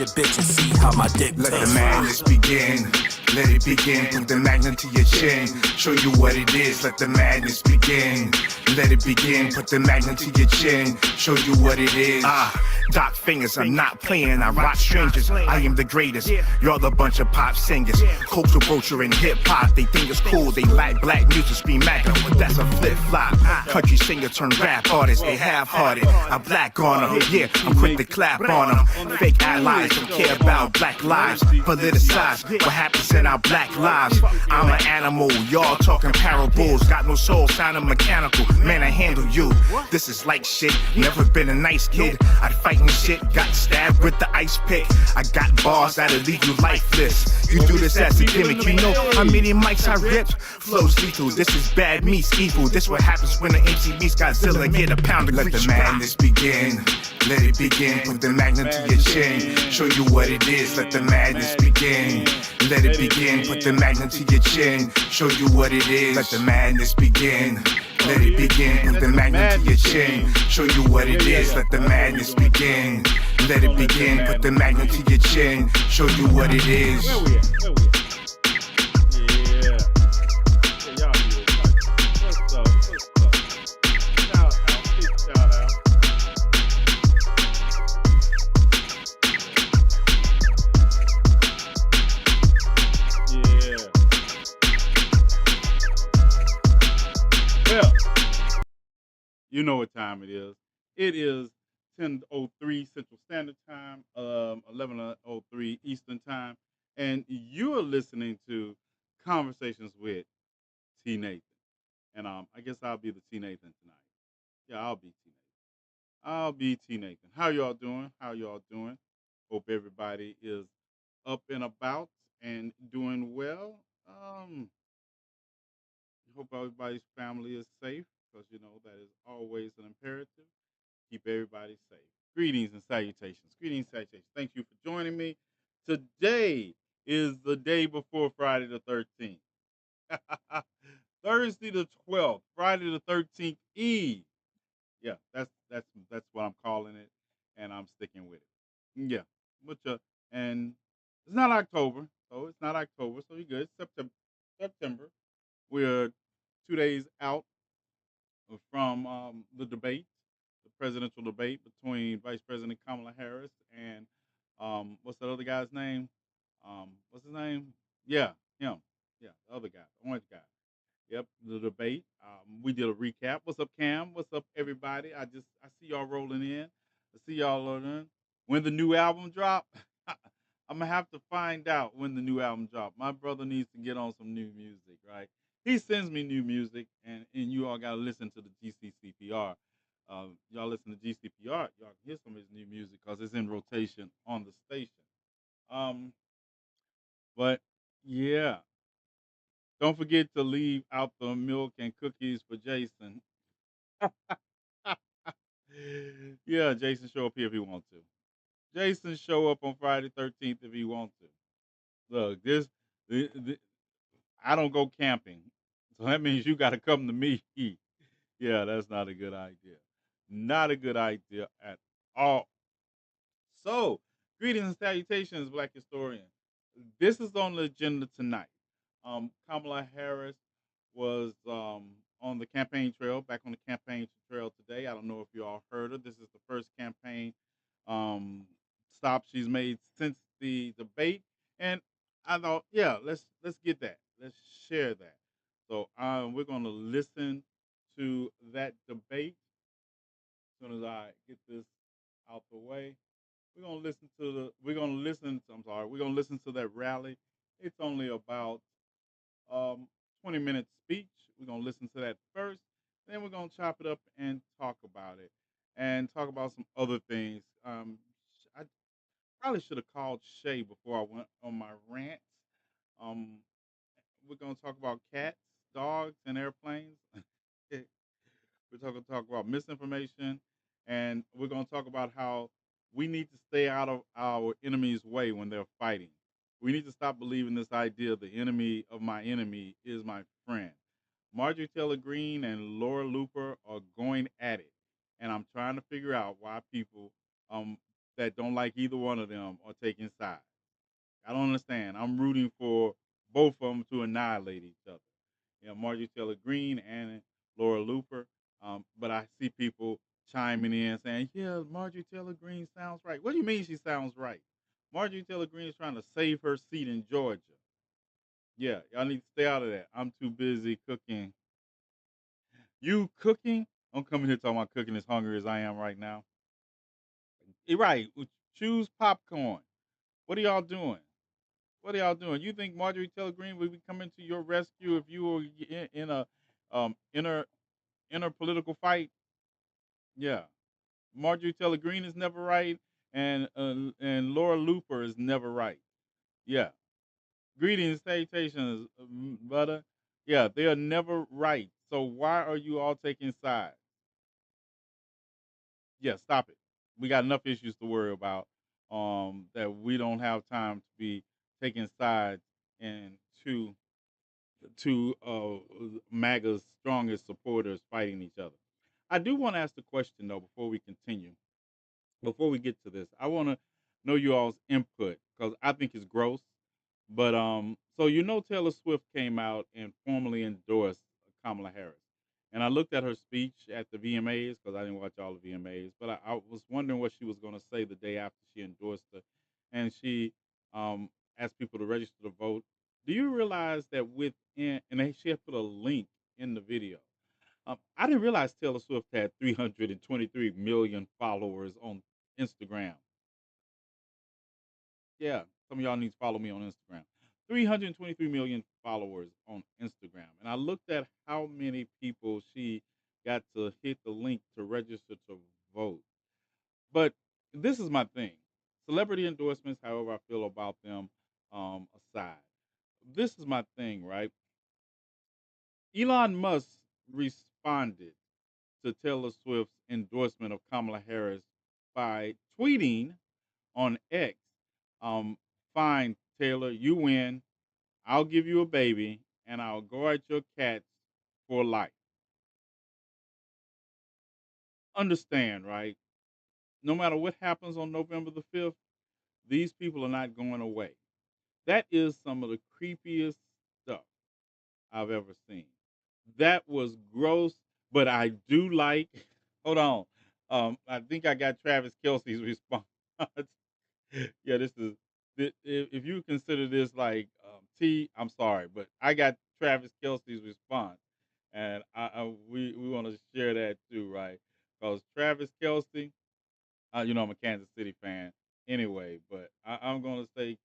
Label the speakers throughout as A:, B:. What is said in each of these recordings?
A: your bitch and see how my dick
B: Let the
A: tastes.
B: madness begin. Let it begin. Put the magnet to your chin. Show you what it is. Let the madness begin. Let it begin. Put the magnet to your chin. Show you what it is. Dot fingers, I'm not playing. I rock strangers. I am the greatest. Y'all the bunch of pop singers. Culture vulture and hip hop. They think it's cool. They like black music. Scream Maca, but that's a flip flop. Country singer turned rap artist. They half-hearted. I black on them. Yeah, I'm quick to clap on them. Fake allies don't care about black lives. Politicize what happens in our black lives. I'm an animal. Y'all talking parables. Got no soul, sounding mechanical. Man, I handle you. This is like shit. Never been a nice kid. I'd fight and shit. Got stabbed with the ice pick. I got bars that'll leave you lifeless. You do this as a gimmick. You know how many mics I ripped? Flows lethal. This is bad meets evil. This what happens when the MC meets Godzilla. Get a pound of Let the madness begin. Let it begin. Put the magnet to your chin. Show you what it is. Let the madness begin. Let it begin. Put the magnet to your chin. Show you what it is. Let the madness begin. Let it begin. Put the magnet to your chin. Show you what it is. Let the madness begin. Let it begin. Put the magnet to your chin. Show you what it is.
C: Where we at? Where we at? Yeah. Yeah, y'all do it. What's up? What's up? Shout out. Big shout out. Yeah. Well, you know what time it is. It is 10:03 Central Standard Time, 11:03 Eastern Time, and you are listening to Conversations with TNathan. And I guess I'll be the TNathan tonight. Yeah, I'll be TNathan. I'll be TNathan. How y'all doing? How y'all doing? Hope everybody is up and about and doing well. Hope everybody's family is safe because you know that is always an imperative. Keep everybody safe. Greetings and salutations. Greetings and salutations. Thank you for joining me. Today is the day before Friday the 13th. Thursday the 12th, Friday the 13th Eve. Yeah, that's what I'm calling it, and I'm sticking with it. Yeah, which and it's not October, so you're good. September. We're 2 days out from the debate, the presidential debate between Vice President Kamala Harris and what's that other guy's name? What's his name? Yeah, him. Yeah, the other guy, the orange guy. Yep, the debate. We did a recap. What's up, Cam? What's up, everybody? I see y'all rolling in. I see y'all rolling in. When the new album drop, I'm gonna have to find out when the new album drop. My brother needs to get on some new music, right? He sends me new music, and you all gotta listen to the GCCPR. Y'all listen to GCPR, y'all can hear some of his new music because it's in rotation on the station. Um, but yeah, don't forget to leave out the milk and cookies for Jason. Yeah, Jason show up here if he wants to. Jason show up on Friday 13th if he wants to. Look, th- I don't go camping, so that means you got to come to me. Yeah, that's not a good idea. Not a good idea at all. So, greetings and salutations, Black historian. This is on the agenda tonight. Kamala Harris was on the campaign trail, back on the campaign trail today. I don't know if you all heard her. This is the first campaign um, stop she's made since the debate, and I thought, yeah, let's get that, let's share that. So we're going to listen to that debate as soon as I get this out the way. We're gonna listen to that rally. It's only about um 20 minute speech. We're gonna listen to that first, then we're gonna chop it up and talk about it, and talk about some other things. I probably should have called Shay before I went on my rant. Um, we're gonna talk about cats, dogs, and airplanes. We're talk about misinformation, and we're going to talk about how we need to stay out of our enemy's way when they're fighting. We need to stop believing this idea the enemy of my enemy is my friend. Marjorie Taylor Greene and Laura Looper are going at it, and I'm trying to figure out why people that don't like either one of them are taking sides. I don't understand. I'm rooting for both of them to annihilate each other. You know, Marjorie Taylor Greene and Laura Looper. But I see people chiming in saying, "Yeah, Marjorie Taylor Greene sounds right." What do you mean she sounds right? Marjorie Taylor Greene is trying to save her seat in Georgia. Yeah, y'all need to stay out of that. I'm too busy cooking. You cooking? I'm coming here talking about cooking as hungry as I am right now. You're right. Choose popcorn. What are y'all doing? What are y'all doing? You think Marjorie Taylor Greene would be coming to your rescue if you were in a inner political fight? Yeah, Marjorie Taylor Greene is never right, and Laura Looper is never right. Yeah, greetings, salutations, brother. Yeah, they are never right. So why are you all taking sides? Yeah, stop it. We got enough issues to worry about. That we don't have time to be taking sides and to MAGA's strongest supporters fighting each other. I do want to ask the question though before we continue. Before we get to this, I want to know you all's input because I think it's gross. But so Taylor Swift came out and formally endorsed Kamala Harris, and I looked at her speech at the VMAs because I didn't watch all the VMAs, but I was wondering what she was going to say the day after she endorsed her, and she um, asked people to register to vote. Do you realize that she had put a link in the video. I didn't realize Taylor Swift had 323 million followers on Instagram. Yeah, some of y'all need to follow me on Instagram. 323 million followers on Instagram. And I looked at how many people she got to hit the link to register to vote. But this is my thing. Celebrity endorsements, however I feel about them, aside. This is my thing, right? Elon Musk responded to Taylor Swift's endorsement of Kamala Harris by tweeting on X, um, "Fine, Taylor, you win. I'll give you a baby, and I'll guard your cats for life." Understand, right? No matter what happens on November the 5th, these people are not going away. That is some of the creepiest stuff I've ever seen. That was gross, but I do like. Hold on. I think I got Travis Kelsey's response. Yeah, this is. If you consider this like I'm sorry, but I got Travis Kelsey's response, and we want to share that too, right? Because Travis Kelsey, I'm a Kansas City fan anyway, but I'm gonna say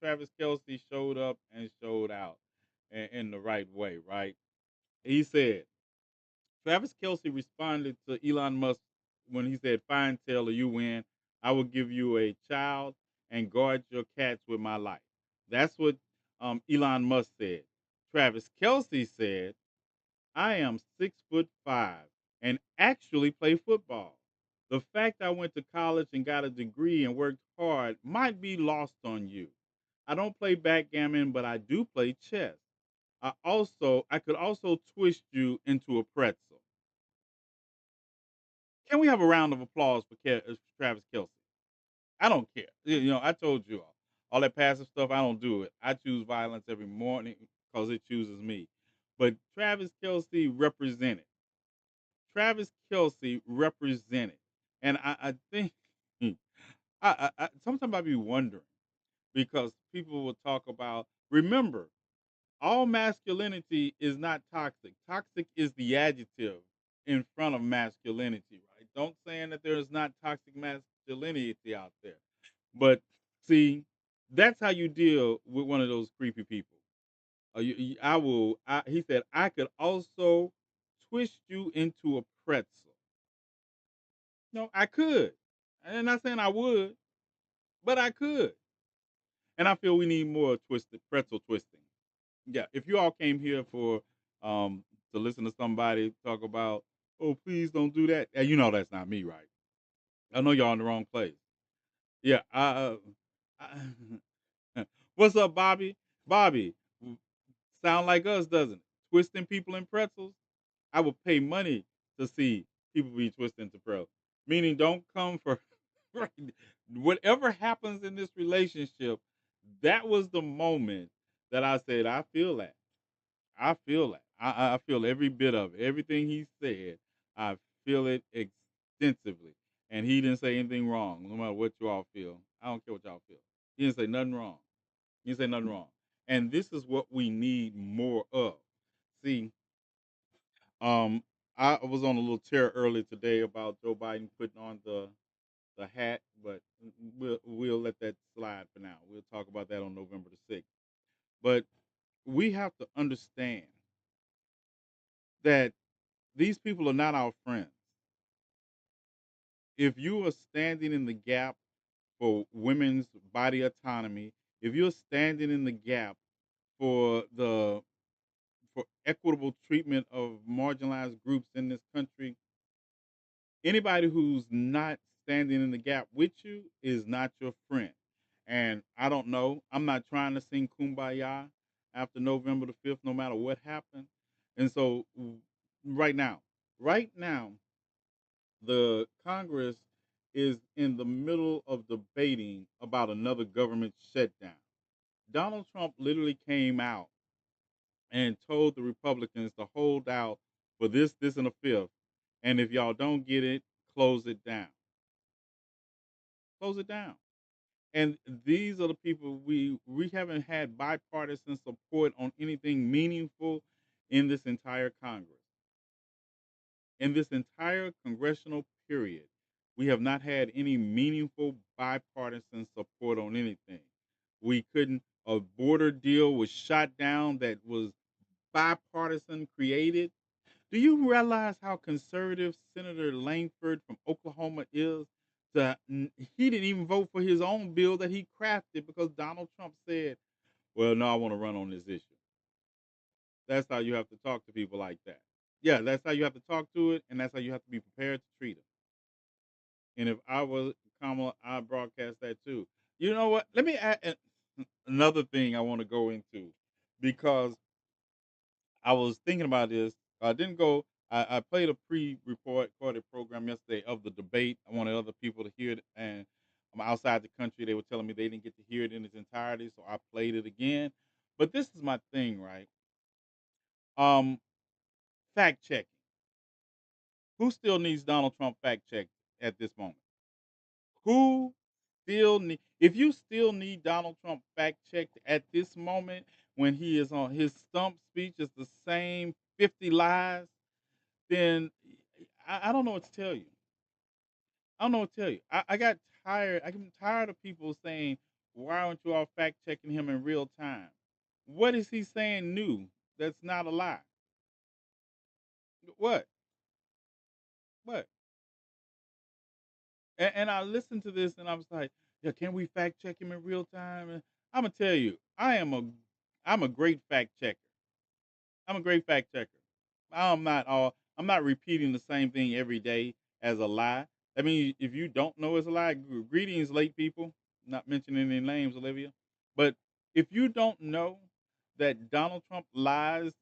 C: Travis Kelsey showed up and showed out in the right way, right? He said, Travis Kelsey responded to Elon Musk when he said, "Fine, Taylor, you win. I will give you a child and guard your cats with my life." That's what Elon Musk said. Travis Kelsey said, "I am 6'5" and actually play football. The fact I went to college and got a degree and worked hard might be lost on you. I don't play backgammon, but I do play chess. I could also twist you into a pretzel." Can we have a round of applause for Travis Kelsey? I don't care. I told you all that passive stuff. I don't do it. I choose violence every morning because it chooses me. But Travis Kelsey represented. Travis Kelsey represented, and I think sometimes I be wondering because people will talk about. Remember, all masculinity is not toxic. Toxic is the adjective in front of masculinity, right? Don't saying that there is not toxic masculinity out there. But see, that's how you deal with one of those creepy people. I will. He said I could also twist you into a pretzel. No, I could. I'm not saying I would, but I could. And I feel we need more twisted pretzel twisting. Yeah, if you all came here for um to listen to somebody talk about, "Oh, please don't do that," you know that's not me, right? I know y'all in the wrong place. Yeah, what's up, Bobby? Bobby, sound like us, doesn't it? Twisting people in pretzels. I would pay money to see people be twisted into pretzels. Meaning, don't come for Right. Whatever happens in this relationship, that was the moment that I said, I feel that. I feel that. I feel every bit of it. Everything he said, I feel it extensively. And he didn't say anything wrong, no matter what you all feel. I don't care what y'all feel. He didn't say nothing wrong. He didn't say nothing wrong. And this is what we need more of. See, um, I was on a little tear earlier today about Joe Biden putting on the hat, but we'll let that slide for now. We'll talk about that on November the 6th. But we have to understand that these people are not our friends. If you are standing in the gap for women's body autonomy, if you're standing in the gap for the for equitable treatment of marginalized groups in this country, anybody who's not standing in the gap with you is not your friend. And I don't know. I'm not trying to sing kumbaya after November the 5th, no matter what happened. And so right now, right now, the Congress is in the middle of debating about another government shutdown. Donald Trump literally came out and told the Republicans to hold out for this, and a fifth. And if y'all don't get it, close it down. Close it down. And these are the people we haven't had bipartisan support on anything meaningful in this entire Congress. In this entire congressional period, we have not had any meaningful bipartisan support on anything. We couldn't, a border deal was shot down that was bipartisan created. Do you realize how conservative Senator Langford from Oklahoma is? He didn't even vote for his own bill that he crafted because Donald Trump said, well, no, I want to run on this issue. That's how you have to talk to people like that. Yeah, that's how you have to talk to it, and that's how you have to be prepared to treat it. And if I was Kamala, I'd broadcast that too. You know what? Let me add another thing I want to go into because I was thinking about this. I didn't go. I played a recorded program yesterday of the debate. I wanted other people to hear it, and I'm outside the country. They were telling me they didn't get to hear it in its entirety, so I played it again. But this is my thing, right? Um, Fact checking. Who still needs Donald Trump fact checked at this moment? Who still need? If you still need Donald Trump fact checked at this moment, when he is on his stump speech is the same 50 lies, then I don't know what to tell you. I don't know what to tell you. I got tired. I'm tired of people saying, "Why aren't you all fact checking him in real time?" What is he saying new that's not a lie? What? What? And I listened to this and I was like, "Yeah, can we fact check him in real time?" And I'm gonna tell you, I'm a great fact checker. I'm a great fact checker. I'm not repeating the same thing every day as a lie. I mean, if you don't know it's a lie, greetings, late people. Not mentioning any names, Olivia. But if you don't know that Donald Trump lies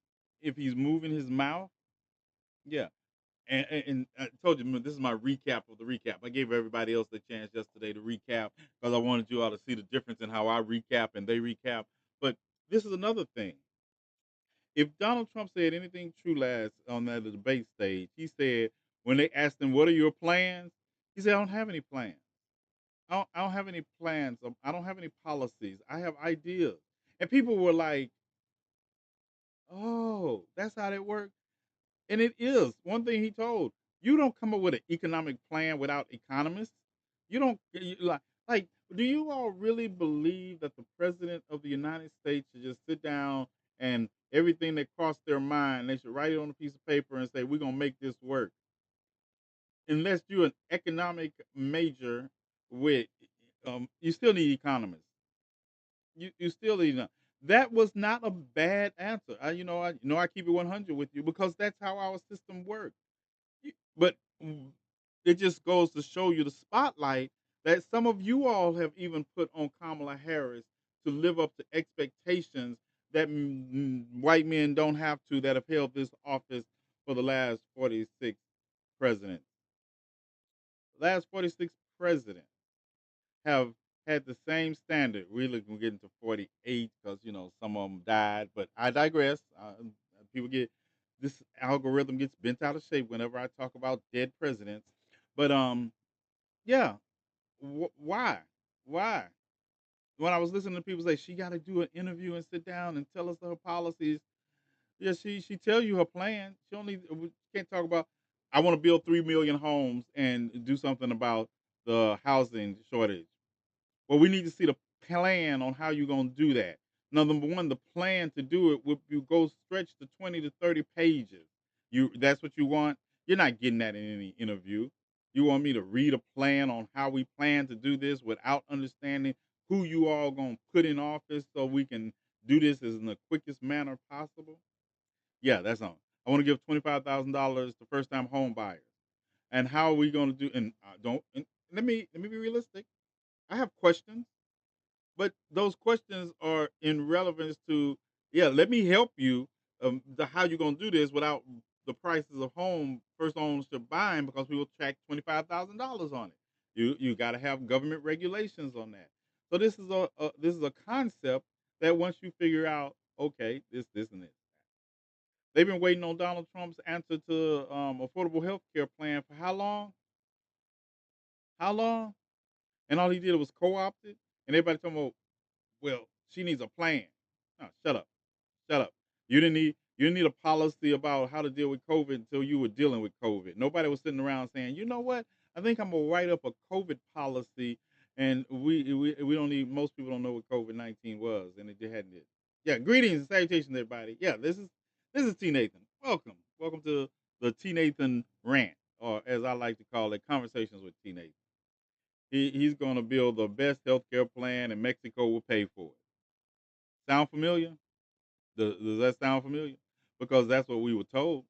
C: if he's moving his mouth, yeah. And I told you this is my recap of the recap. I gave everybody else the chance yesterday to recap because I wanted you all to see the difference in how I recap and they recap. But this is another thing. If Donald Trump said anything true last on that debate stage, he said when they asked him, "What are your plans?" He said, "I don't have any plans. I don't have any plans. I don't have any policies. I have ideas." And people were like, "Oh, that's how that works." And it is. One thing he told, you don't come up with an economic plan without economists. You don't like do you all really believe that the president of the United States should just sit down and everything that crossed their mind, they should write it on a piece of paper and say, we're gonna make this work. Unless you're an economic major with you still need economists. You still need them. That was not a bad answer. I keep it 100 with you because that's how our system works. But it just goes to show you the spotlight that some of you all have even put on Kamala Harris to live up to expectations that white men don't have to that have held this office for the last 46 presidents. Last 46 presidents. have had the same standard. Really, we're getting to 48 because some of them died. But I digress. People get this algorithm gets bent out of shape whenever I talk about dead presidents. But yeah, why? Why? When I was listening to people say she got to do an interview and sit down and tell us her policies, yeah, she tell you her plan. She only we can't talk about. I want to build 3 million homes and do something about the housing shortage. Well, we need to see the plan on how you're gonna do that. Now, number one, the plan to do it would you go stretch to 20 to 30 pages. That's what you want. You're not getting that in any interview. You want me to read a plan on how we plan to do this without understanding who you all gonna put in office so we can do this as in the quickest manner possible? Yeah, that's on. I want to give $25,000 to first time home buyers. And how are we going to do? And don't. And let me be realistic. I have questions, but those questions are in relevance to. Yeah, let me help you. The how you going to do this without the prices of home first ownership buying because we will track $25,000 on it. You got to have government regulations on that. So this is a concept that once you figure out, okay, this and this. They've been waiting on Donald Trump's answer to affordable health care plan for how long? How long? And all he did was co-opt it. And everybody talking about, well, she needs a plan. No, shut up. Shut up. You didn't need a policy about how to deal with COVID until you were dealing with COVID. Nobody was sitting around saying, you know what? I think I'm gonna write up a COVID policy, and we don't need. Most people don't know what COVID-19 was, and it hadn't. It. Yeah, greetings and salutations, everybody. Yeah, this is T Nathan. Welcome to the T Nathan rant, or as I like to call it, conversations with T Nathan. He's gonna build the best healthcare plan, and Mexico will pay for it. Sound familiar? Does that sound familiar? Because that's what we were told.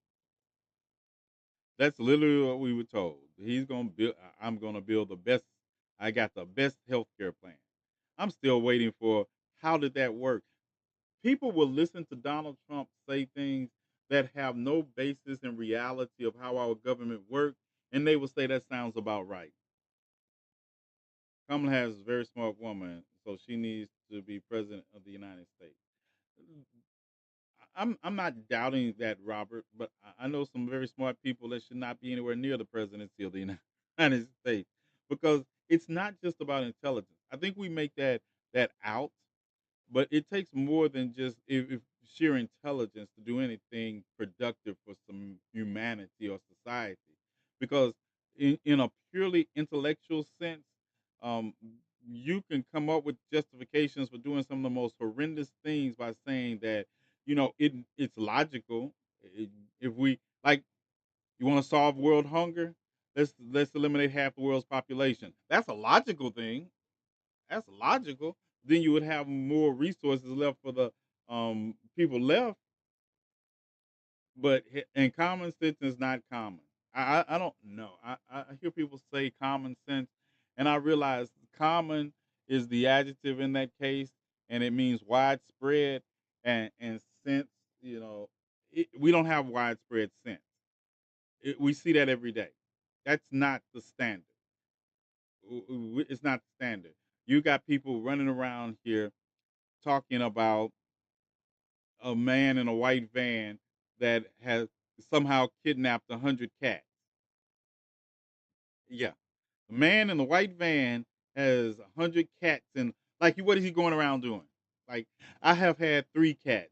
C: That's literally what we were told. He's gonna build. I'm gonna build the best. I got the best healthcare plan. I'm still waiting for how did that work. People will listen to Donald Trump say things that have no basis in reality of how our government works, and they will say that sounds about right. Kamala Harris is a very smart woman, so she needs to be president of the United States. I'm not doubting that, Robert, but I know some very smart people that should not be anywhere near the presidency of the United States because it's not just about intelligence. I think we make that out, but it takes more than just if sheer intelligence to do anything productive for some humanity or society. Because in a purely intellectual sense, um, you can come up with justifications for doing some of the most horrendous things by saying that it's logical. I- If we like, you want to solve world hunger, let's eliminate half the world's population. That's a logical thing. That's logical. Then you would have more resources left for the people left. But and common sense is not common. I don't know. I hear people say common sense, and I realize common is the adjective in that case, and it means widespread and sense. You know, we don't have widespread sense. We see that every day. That's not the standard. It's not the standard. You got people running around here talking about a man in a white van that has somehow kidnapped 100 cats. Yeah, the man in the white van has 100 cats, and like, what is he going around doing? Like, I have had 3 cats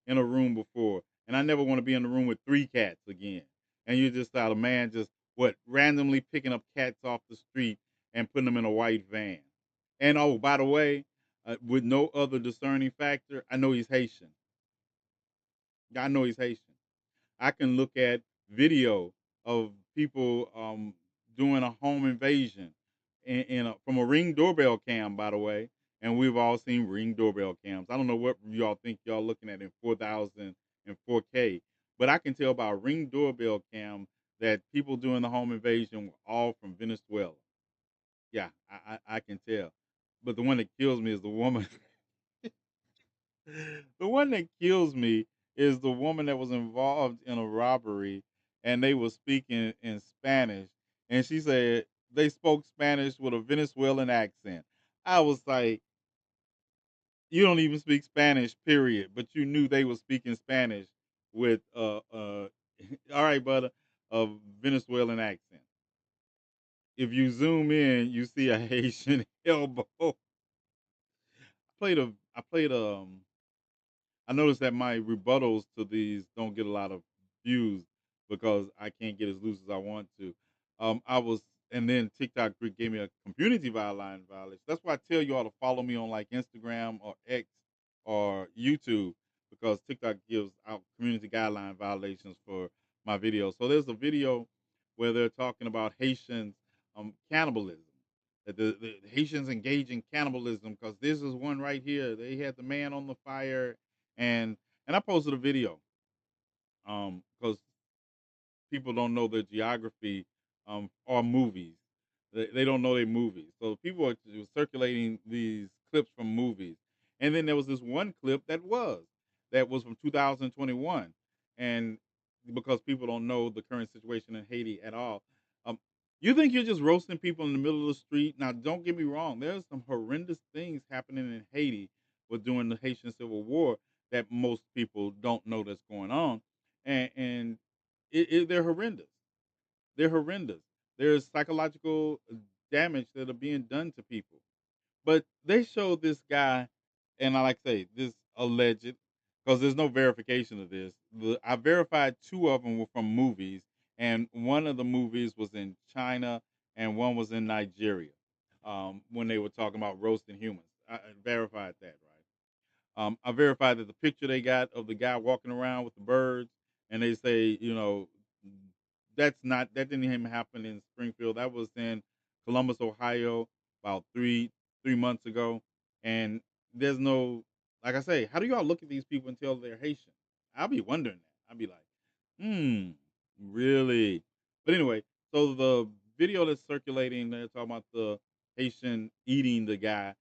C: in a room before, and I never want to be in the room with 3 cats again. And you just saw a man just randomly picking up cats off the street and putting them in a white van. And oh, by the way, with no other discerning factor, I know he's Haitian. I know he's Haitian. I can look at video of people doing a home invasion from a Ring doorbell cam, by the way. And we've all seen Ring doorbell cams. I don't know what y'all think y'all looking at in 4,000 and 4K, but I can tell by a Ring doorbell cam that people doing the home invasion were all from Venezuela. Yeah, I can tell. But the one that kills me is the woman. The one that kills me is the woman that was involved in a robbery, and they were speaking in Spanish, and she said they spoke Spanish with a Venezuelan accent. I was like, you don't even speak Spanish, period. But you knew they were speaking Spanish with all right, brother, a Venezuelan accent. If you zoom in, you see a Haitian elbow. I played I noticed that my rebuttals to these don't get a lot of views because I can't get as loose as I want to. I was, and then TikTok gave me a community guideline violation. That's why I tell you all to follow me on like Instagram or X or YouTube because TikTok gives out community guideline violations for my videos. So there's a video where they're talking about Haitians cannibalism. That the Haitians engage in cannibalism because this is one right here. They had the man on the fire and I posted a video because people don't know their geography or movies. They don't know their movies. So people are circulating these clips from movies. And then there was this one clip that was from 2021. And because people don't know the current situation in Haiti at all, um, you think you're just roasting people in the middle of the street. Now, don't get me wrong. There's some horrendous things happening in Haiti with during the Haitian Civil War that most people don't know that's going on. And they're horrendous. They're horrendous. There's psychological damage that are being done to people. But they showed this guy, and I like to say this alleged, because there's no verification of this. I verified two of them were from movies, and one of the movies was in China, and one was in Nigeria. When they were talking about roasting humans, I verified that, right? I verified that the picture they got of the guy walking around with the birds, and they say, that didn't even happen in Springfield. That was in Columbus, Ohio, about three months ago. And there's no, like I say, how do y'all look at these people and tell they're Haitian? I'll be wondering that. I'll be like, hmm, really? But anyway, so the video that's circulating, they're talking about the Haitian eating the guy.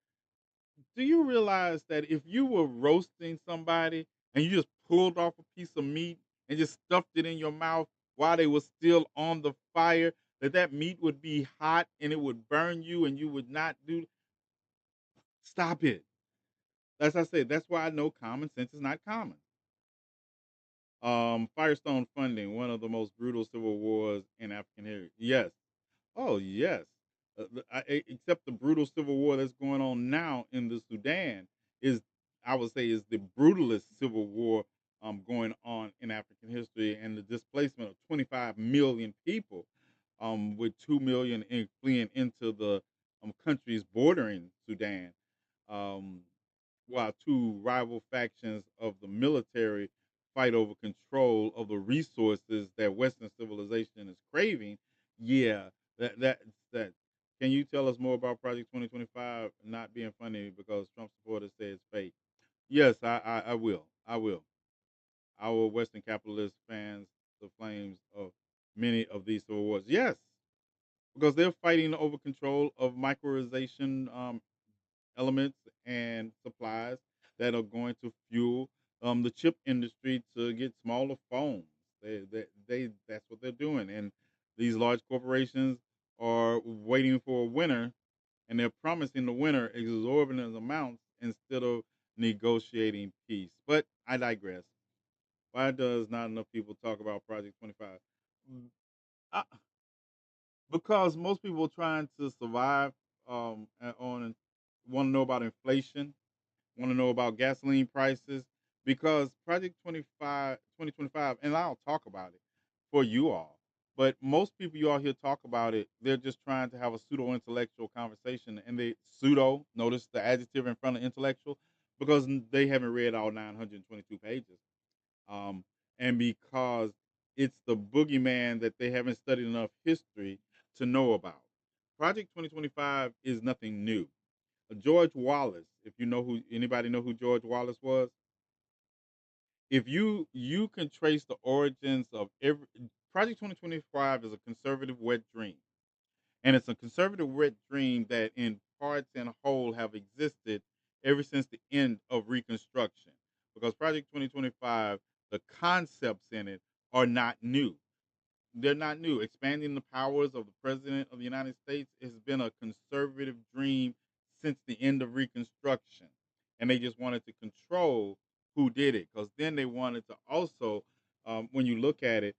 C: Do you realize that if you were roasting somebody and you just pulled off a piece of meat and just stuffed it in your mouth while they were still on the fire, that meat would be hot and it would burn you and you would not do stop it. As I said, that's why I know common sense is not common. Firestone funding, one of the most brutal civil wars in African history. Yes. Oh, yes. Except the brutal civil war that's going on now in the Sudan is, I would say, is the brutalest civil war going on in African history, and the displacement of 25 million people, with 2 million fleeing into the countries bordering Sudan. Um, while two rival factions of the military fight over control of the resources that Western civilization is craving, yeah, that. Can you tell us more about Project 2025 not being funny because Trump supporters say it's fake? Yes, I will. I will. Our Western capitalist fans the flames of many of these civil wars. Yes, because they're fighting over control of microization elements and supplies that are going to fuel the chip industry to get smaller phones. That's what they're doing, and these large corporations are waiting for a winner, and they're promising the winner exorbitant amounts instead of negotiating peace. But I digress. Why does not enough people talk about Project 25? Mm, I, because most people are trying to survive on want to know about inflation, want to know about gasoline prices, because Project 2025, and I'll talk about it for you all. But most people you all hear talk about it, they're just trying to have a pseudo intellectual conversation, and they pseudo, notice the adjective in front of intellectual, because they haven't read all 922 pages. Um, and because it's the boogeyman that they haven't studied enough history to know about. Project 2025 is nothing new. George Wallace, if you know who anybody know who George Wallace was, if you can trace the origins of every Project 2025 is a conservative wet dream. And it's a conservative wet dream that in parts and whole have existed ever since the end of Reconstruction. Because Project 2025, the concepts in it are not new. They're not new. Expanding the powers of the President of the United States has been a conservative dream since the end of Reconstruction, and they just wanted to control who did it because then they wanted to also, when you look at it,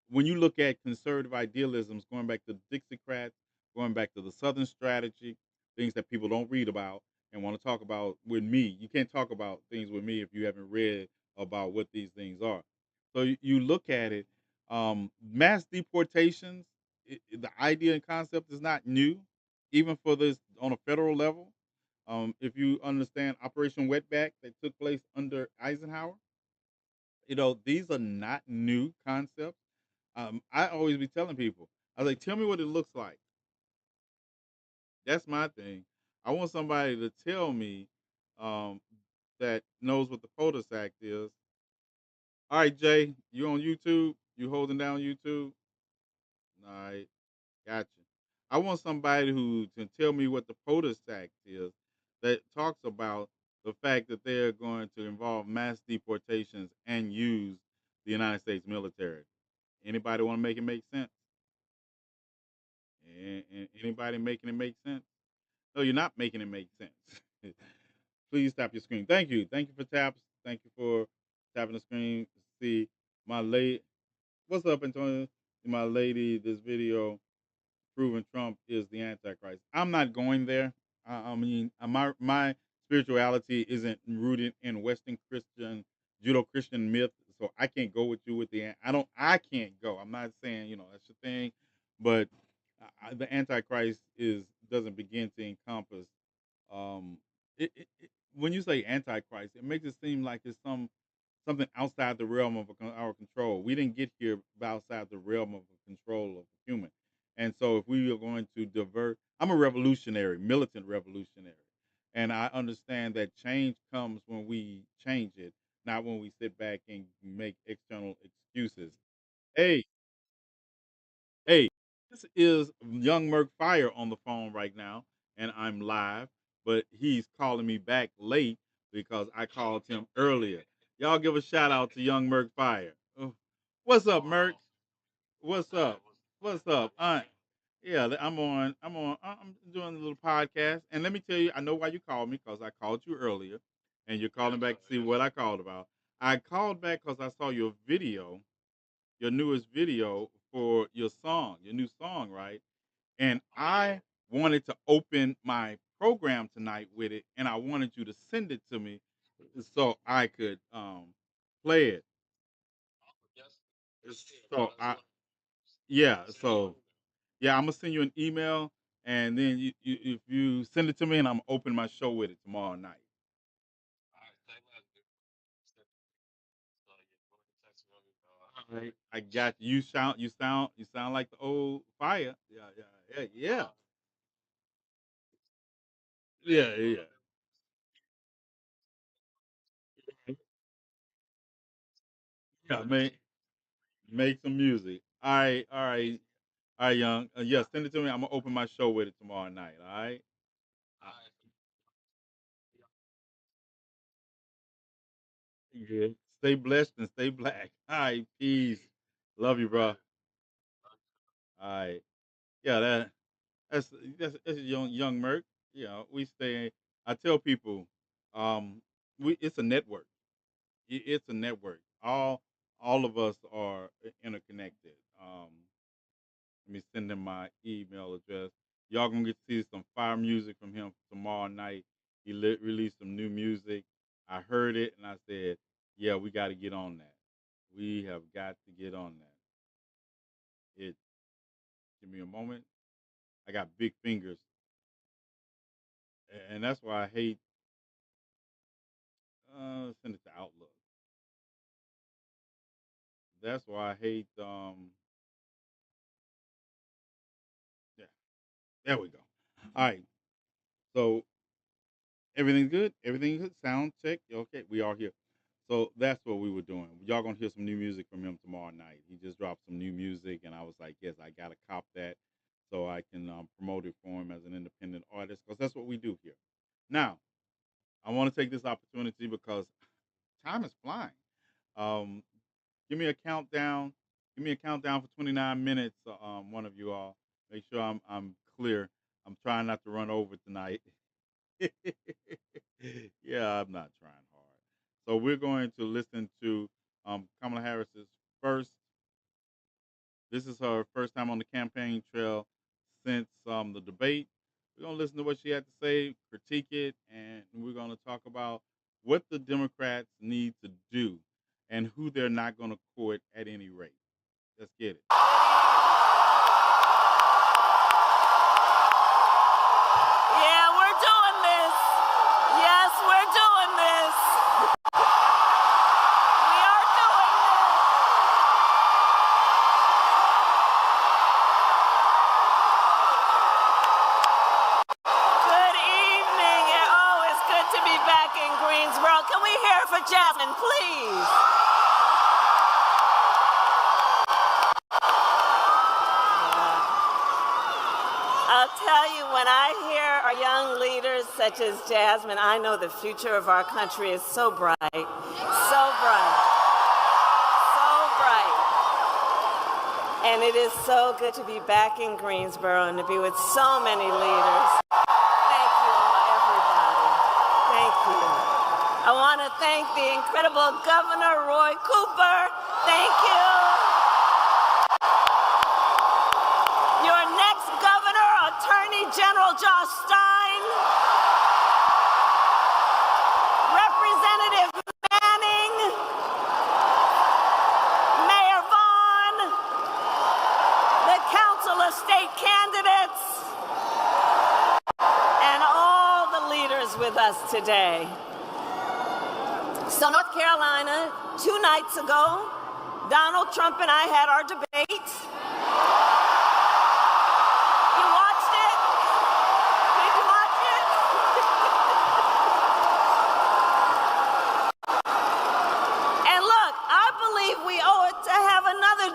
C: when you look at conservative idealisms, going back to the Dixiecrats, going back to the Southern strategy, things that people don't read about and want to talk about with me. You can't talk about things with me if you haven't read about what these things are. So you look at it, mass deportations, the idea and concept is not new, even for this on a federal level. If you understand Operation Wetback that took place under Eisenhower, these are not new concepts. I always be telling people, I was like, tell me what it looks like. That's my thing. I want somebody to tell me um, that knows what the POTUS Act is. All right, Jay, you on YouTube? You holding down YouTube? All right, gotcha. I want somebody who can tell me what the POTUS Act is that talks about the fact that they're going to involve mass deportations and use the United States military. Anybody want to make it make sense? Anybody making it make sense? No, you're not making it make sense. Please tap your screen. Thank you. Thank you for taps. Thank you for tapping the screen. See my late. What's up, Antonio? My lady, this video proving Trump is the Antichrist. I'm not going there. I mean, my spirituality isn't rooted in Western Christian, Judeo-Christian myth, so I can't go with you with the. I can't go. I'm not saying that's your thing, but the Antichrist is doesn't begin to encompass. Um, when you say Antichrist, it makes it seem like it's something outside the realm of our control. We didn't get here outside the realm of the control of the human. And so, if we are going to divert, I'm a revolutionary, militant revolutionary. And I understand that change comes when we change it, not when we sit back and make external excuses. Hey, hey, this is young Merc Fire on the phone right now, and I'm live, but he's calling me back late because I called him earlier. Y'all give a shout out to young Merc Fire. What's up, Merc? What's up? What's up? Yeah, I'm doing a little podcast, and let me tell you, I know why you called me because I called you earlier, and you're calling back to see what I called about. I called back because I saw your video, your newest video for your new song, right? And I wanted to open my program tonight with it, and I wanted you to send it to me so I could play it. So I yeah, so yeah, I'm gonna send you an email, and then if you send it to me, and I'm open my show with it tomorrow night. All right, I got you. You sound like the old fire. Yeah. Yeah, make some music. All right, young. Yeah, send it to me. I'm gonna open my show with it tomorrow night. All right. Uh, yeah. Stay blessed and stay black. All right. Peace. Love you, bro. All right. Yeah. That's that's young Merc. We stay. I tell people, it's a network. It's a network. All of us are interconnected. Let me send him my email address. Y'all gonna get to see some fire music from him tomorrow night. He released some new music. I heard it and I said, "Yeah, we got to get on that. We have got to get on that." It. Give me a moment. I got big fingers, and that's why I hate. Send it to Outlook. That's why I hate. Yeah, there we go. All right. So everything's good. Everything good. Sound check. Okay, we are here. So that's what we were doing. Y'all gonna hear some new music from him tomorrow night. He just dropped some new music, and I was like, yes, I gotta cop that so I can promote it for him as an independent artist because that's what we do here. Now, I want to take this opportunity because time is flying. Um, give me a countdown. Give me a countdown for 29 minutes. One of you all. Make sure I'm clear. I'm trying not to run over tonight. Yeah, I'm not trying hard. So we're going to listen to Kamala Harris's first. This is her first time on the campaign trail since the debate. We're going to listen to what she had to say, critique it, and we're going to talk about what the Democrats need to do and who they're not going to court at any rate. Let's get it.
A: Yeah, we're doing this. Yes, we're doing this. We are doing this. Good evening. Oh, it's good to be back in Greensboro. Can we hear it for Jasmine, please? I'll tell you, when I hear our young leaders such as Jasmine, I know the future of our country is so bright, so bright, so bright. And it is so good to be back in Greensboro and to be with so many leaders. Thank you all, everybody. Thank you. I want to thank the incredible Governor Roy Cooper. Thank you. Your next governor, Attorney General Josh Stein, Representative Manning, Mayor Vaughn, the Council of State Candidates, and all the leaders with us today. So North Carolina, 2 nights ago, Donald Trump and I had our debate.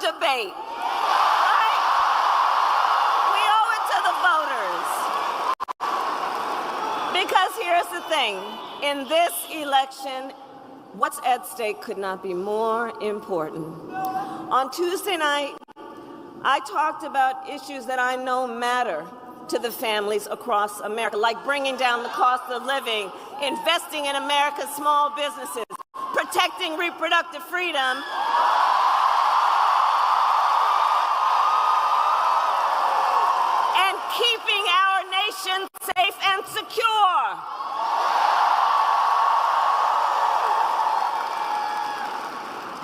A: Debate, right? We owe it to the voters. Because here's the thing, in this election, what's at stake could not be more important. On Tuesday night, I talked about issues that I know matter to the families across America, like bringing down the cost of living, investing in America's small businesses, protecting reproductive freedom, keeping our nation safe and secure.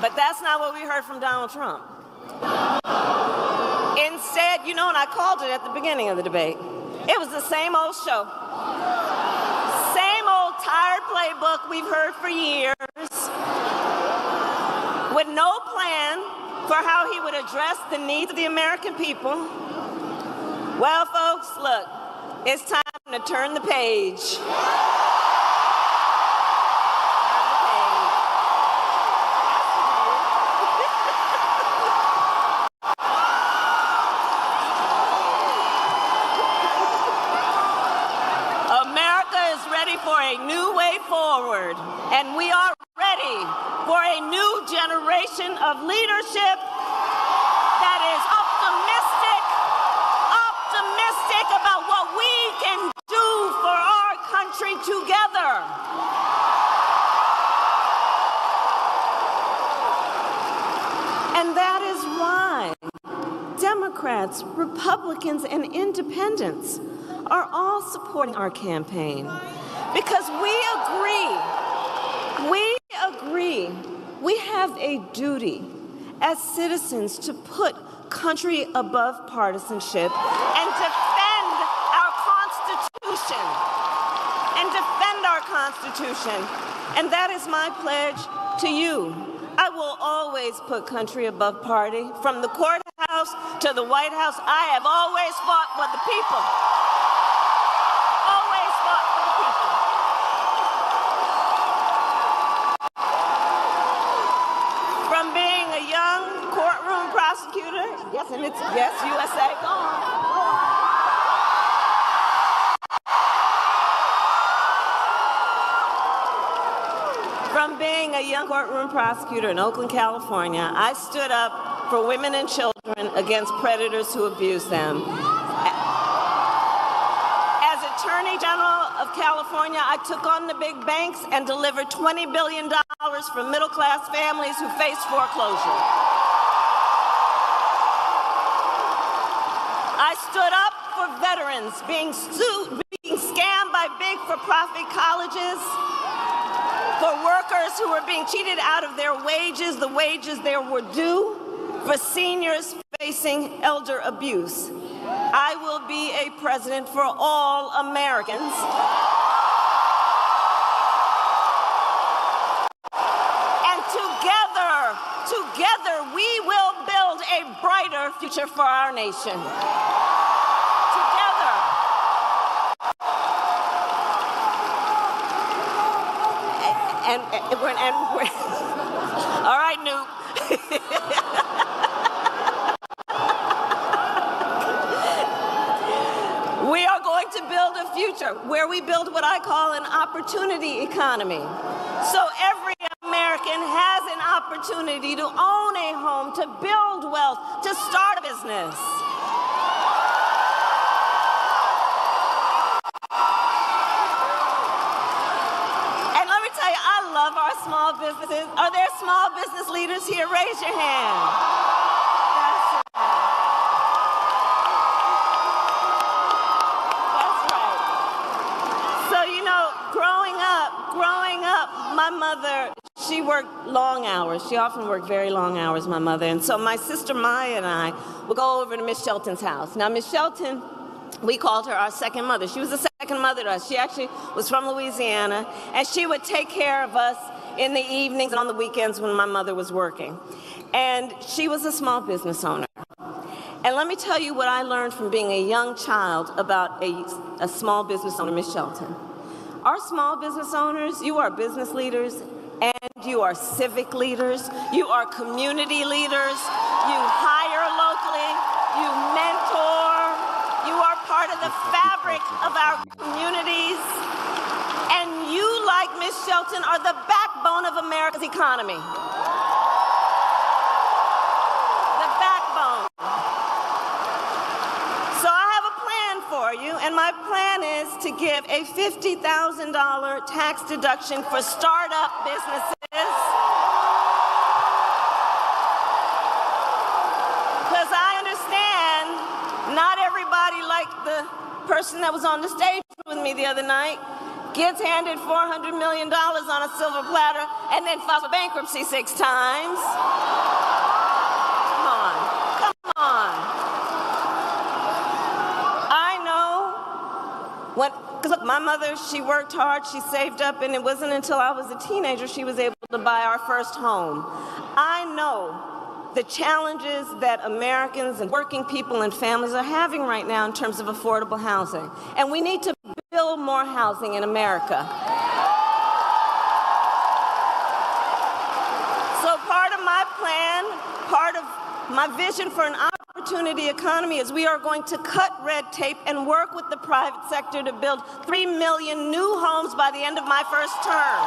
A: But that's not what we heard from Donald Trump. Instead, you know, and I called it at the beginning of the debate, it was the same old show. Same old tired playbook we've heard for years, with no plan for how he would address the needs of the American people. Well, folks, look, it's time to turn the page. America is ready for a new way forward, and we are ready for a new generation of leadership that is optimistic about what we can do for our country together. And that is why Democrats, Republicans, and independents are all supporting our campaign. Because we agree, we have a duty as citizens to put country above partisanship and defend our Constitution. And that is my pledge to you. I will always put country above party. From the courthouse to the White House, I have always fought for the people. Always fought for the people. From being a young courtroom prosecutor, yes, USA, go on. From being a young courtroom prosecutor in Oakland, California, I stood up for women and children against predators who abuse them. As Attorney General of California, I took on the big banks and delivered $20 billion for middle-class families who face foreclosure. I stood up for veterans being scammed by big for-profit colleges, for workers who were being cheated out of their wages, the wages they were due, for seniors facing elder abuse. I will be a president for all Americans. And together we will build a brighter future for our nation. Together. And we're all right, Newt. We are going to build a future where we build what I call an opportunity economy. So every American has an opportunity to own a home, to build wealth, to start a business. And let me tell you, I love our small businesses. Are there small business leaders here? Raise your hand. My mother, she worked long hours. She often worked very long hours, my mother. And so my sister Maya and I would go over to Miss Shelton's house. Now, Miss Shelton, we called her our second mother. She was the second mother to us. She actually was from Louisiana, and she would take care of us in the evenings and on the weekends when my mother was working. And she was a small business owner. And let me tell you what I learned from being a young child about a small business owner, Miss Shelton. Our small business owners, you are business leaders, and you are civic leaders, you are community leaders, you hire locally, you mentor, you are part of the fabric of our communities, and you, like Miss Shelton, are the backbone of America's economy. The backbone. So I have a plan for you, and my plan is to give a $50,000 tax deduction for startup businesses. Because I understand not everybody, like the person that was on the stage with me the other night, gets handed $400 million on a silver platter and then files for bankruptcy 6 times. Come on. Come on. Because look, my mother, she worked hard, she saved up, and it wasn't until I was a teenager she was able to buy our first home. I know the challenges that Americans and working people and families are having right now in terms of affordable housing. And we need to build more housing in America. So part of my plan, part of my vision for an opportunity economy is we are going to cut red tape and work with the private sector to build 3 million new homes by the end of my first term.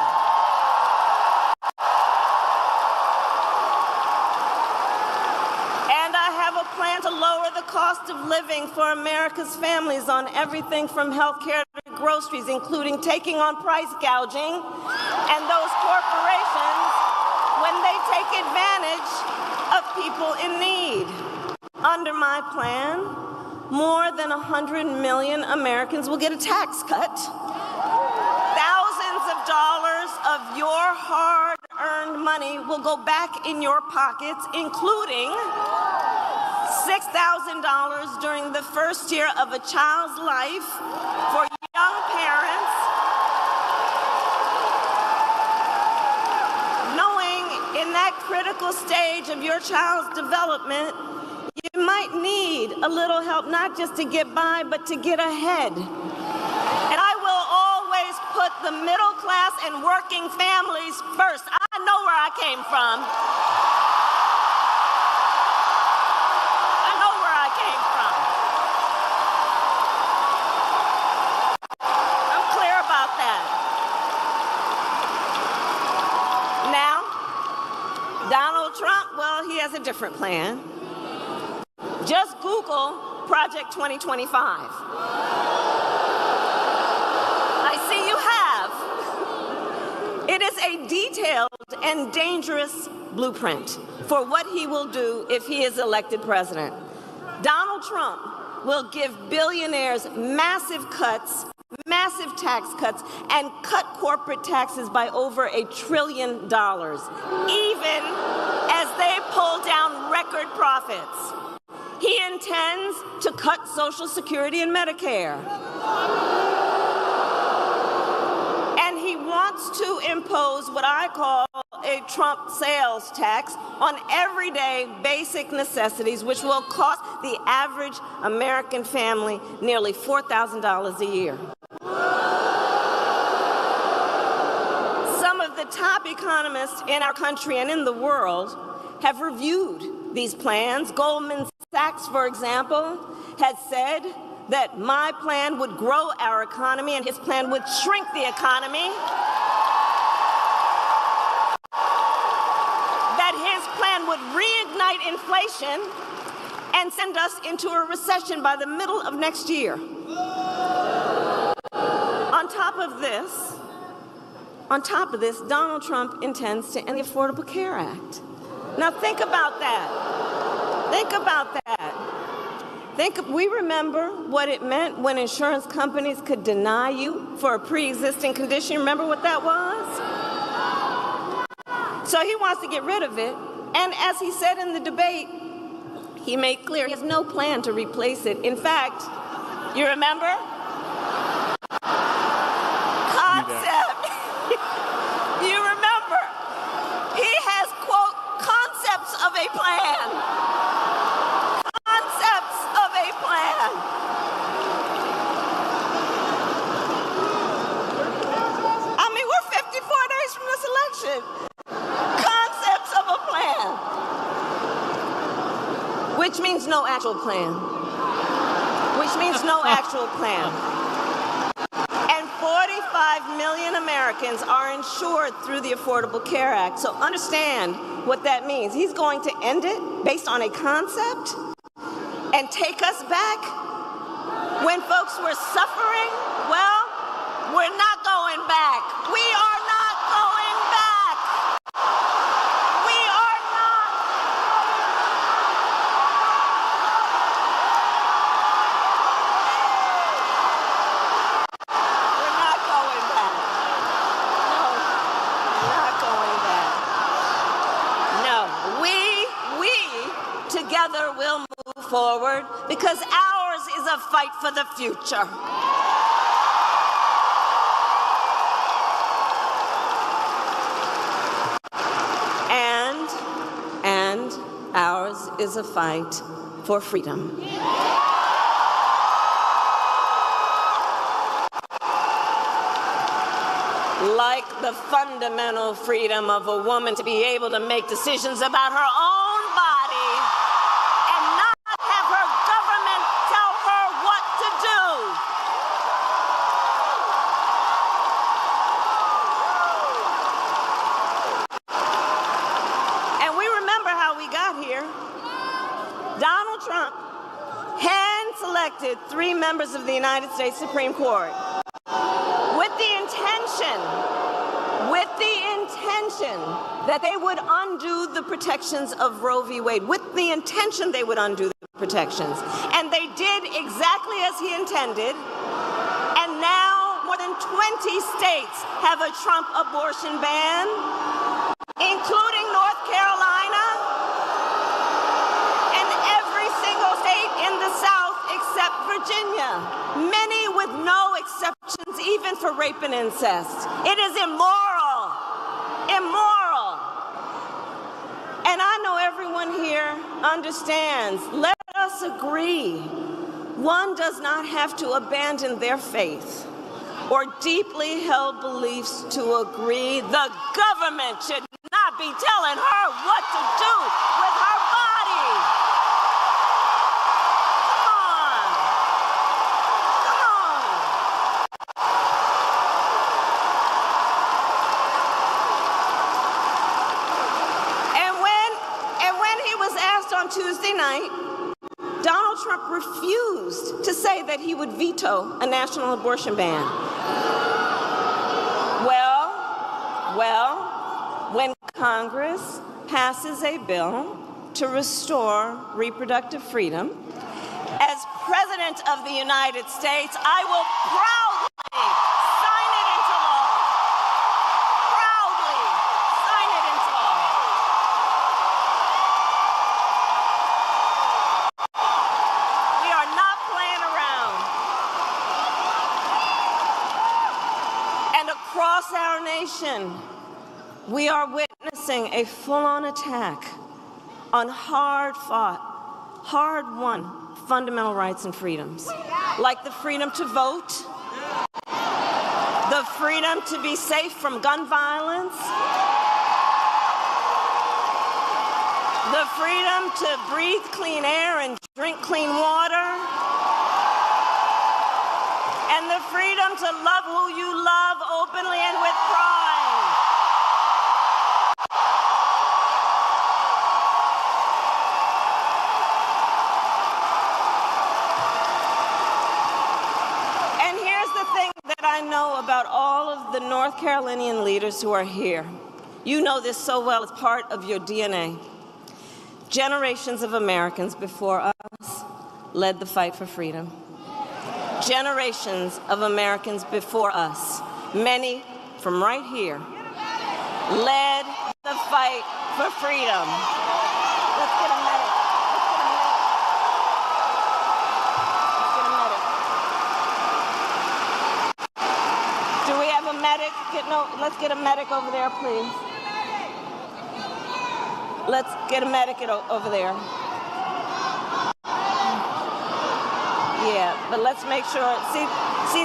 A: And I have a plan to lower the cost of living for America's families on everything from health care to groceries, including taking on price gouging and those corporations when they take advantage of people in need. Under my plan, more than 100 million Americans will get a tax cut. Thousands of dollars of your hard-earned money will go back in your pockets, including $6,000 during the first year of a child's life for young parents, knowing in that critical stage of your child's development, you might need a little help, not just to get by, but to get ahead. And I will always put the middle class and working families first. I know where I came from. I know where I came from. I'm clear about that. Now, Donald Trump, well, he has a different plan. Just Google Project 2025. I It is a detailed and dangerous blueprint for what he will do if he is elected president. Donald Trump will give billionaires massive cuts, massive tax cuts, and cut corporate taxes by over $1 trillion, even as they pull down record profits. He intends to cut Social Security and Medicare. And he wants to impose what I call a Trump sales tax on everyday basic necessities, which will cost the average American family nearly $4,000 a year. Some of the top economists in our country and in the world have reviewed these plans. Goldman Sachs, for example, had said that my plan would grow our economy and his plan would shrink the economy. That his plan would reignite inflation and send us into a recession by the middle of next year. On top of this, Donald Trump intends to end the Affordable Care Act. Now think about that. Think about that. We remember what it meant when insurance companies could deny you for a pre-existing condition. Remember what that was? So he wants to get rid of it. And as he said in the debate, he made clear he has no plan to replace it. In fact, you remember? Concept. You remember? He has, quote, concepts of a plan. Concepts of a plan. I mean, we're 54 days from this election. Concepts of a plan. Which means no actual plan. Which means no actual plan. And 45 million Americans are insured through the Affordable Care Act. So understand what that means. He's going to end it based on a concept and take us back when folks were suffering. Well, we're not going back. We are not going back. We are not. We're not going back. No, we're not going back. No, we together will move forward because ours is a fight for the future. And ours is a fight for freedom. Like the fundamental freedom of a woman to be able to make decisions about her own body and not have her government tell her what to do. And we remember how we got here. Donald Trump hand-selected 3 members of the United States Supreme Court with the intention that they would undo the protections of Roe v. Wade, with the intention they would undo the protections. And they did exactly as he intended. And now more than 20 states have a Trump abortion ban, including North Carolina and every single state in the South except Virginia, many with no exceptions even for rape and incest. It is immoral. Immoral. And I know everyone here understands. Let us agree. One does not have to abandon their faith or deeply held beliefs to agree. The government should not be telling her what to do with her body. Tuesday night, Donald Trump refused to say that he would veto a national abortion ban. Well, Well, when Congress passes a bill to restore reproductive freedom, as President of the United States, I will proudly sign it into law. Proudly sign it into law. We are not playing around. And across our nation, we are witnessing a full-on attack on hard-fought, hard-won fundamental rights and freedoms, like the freedom to vote, the freedom to be safe from gun violence, the freedom to breathe clean air and drink clean water, and the freedom to love who you love openly and with pride. I know about all of the North Carolinian leaders who are here. You know this so well, it's part of your DNA. Generations of Americans before us led the fight for freedom. Generations of Americans before us, many from right here, led the fight for freedom. Let's get a medic. Medic, let's get a medic over there, please. Let's get a medic over there. Yeah, but let's make sure. See,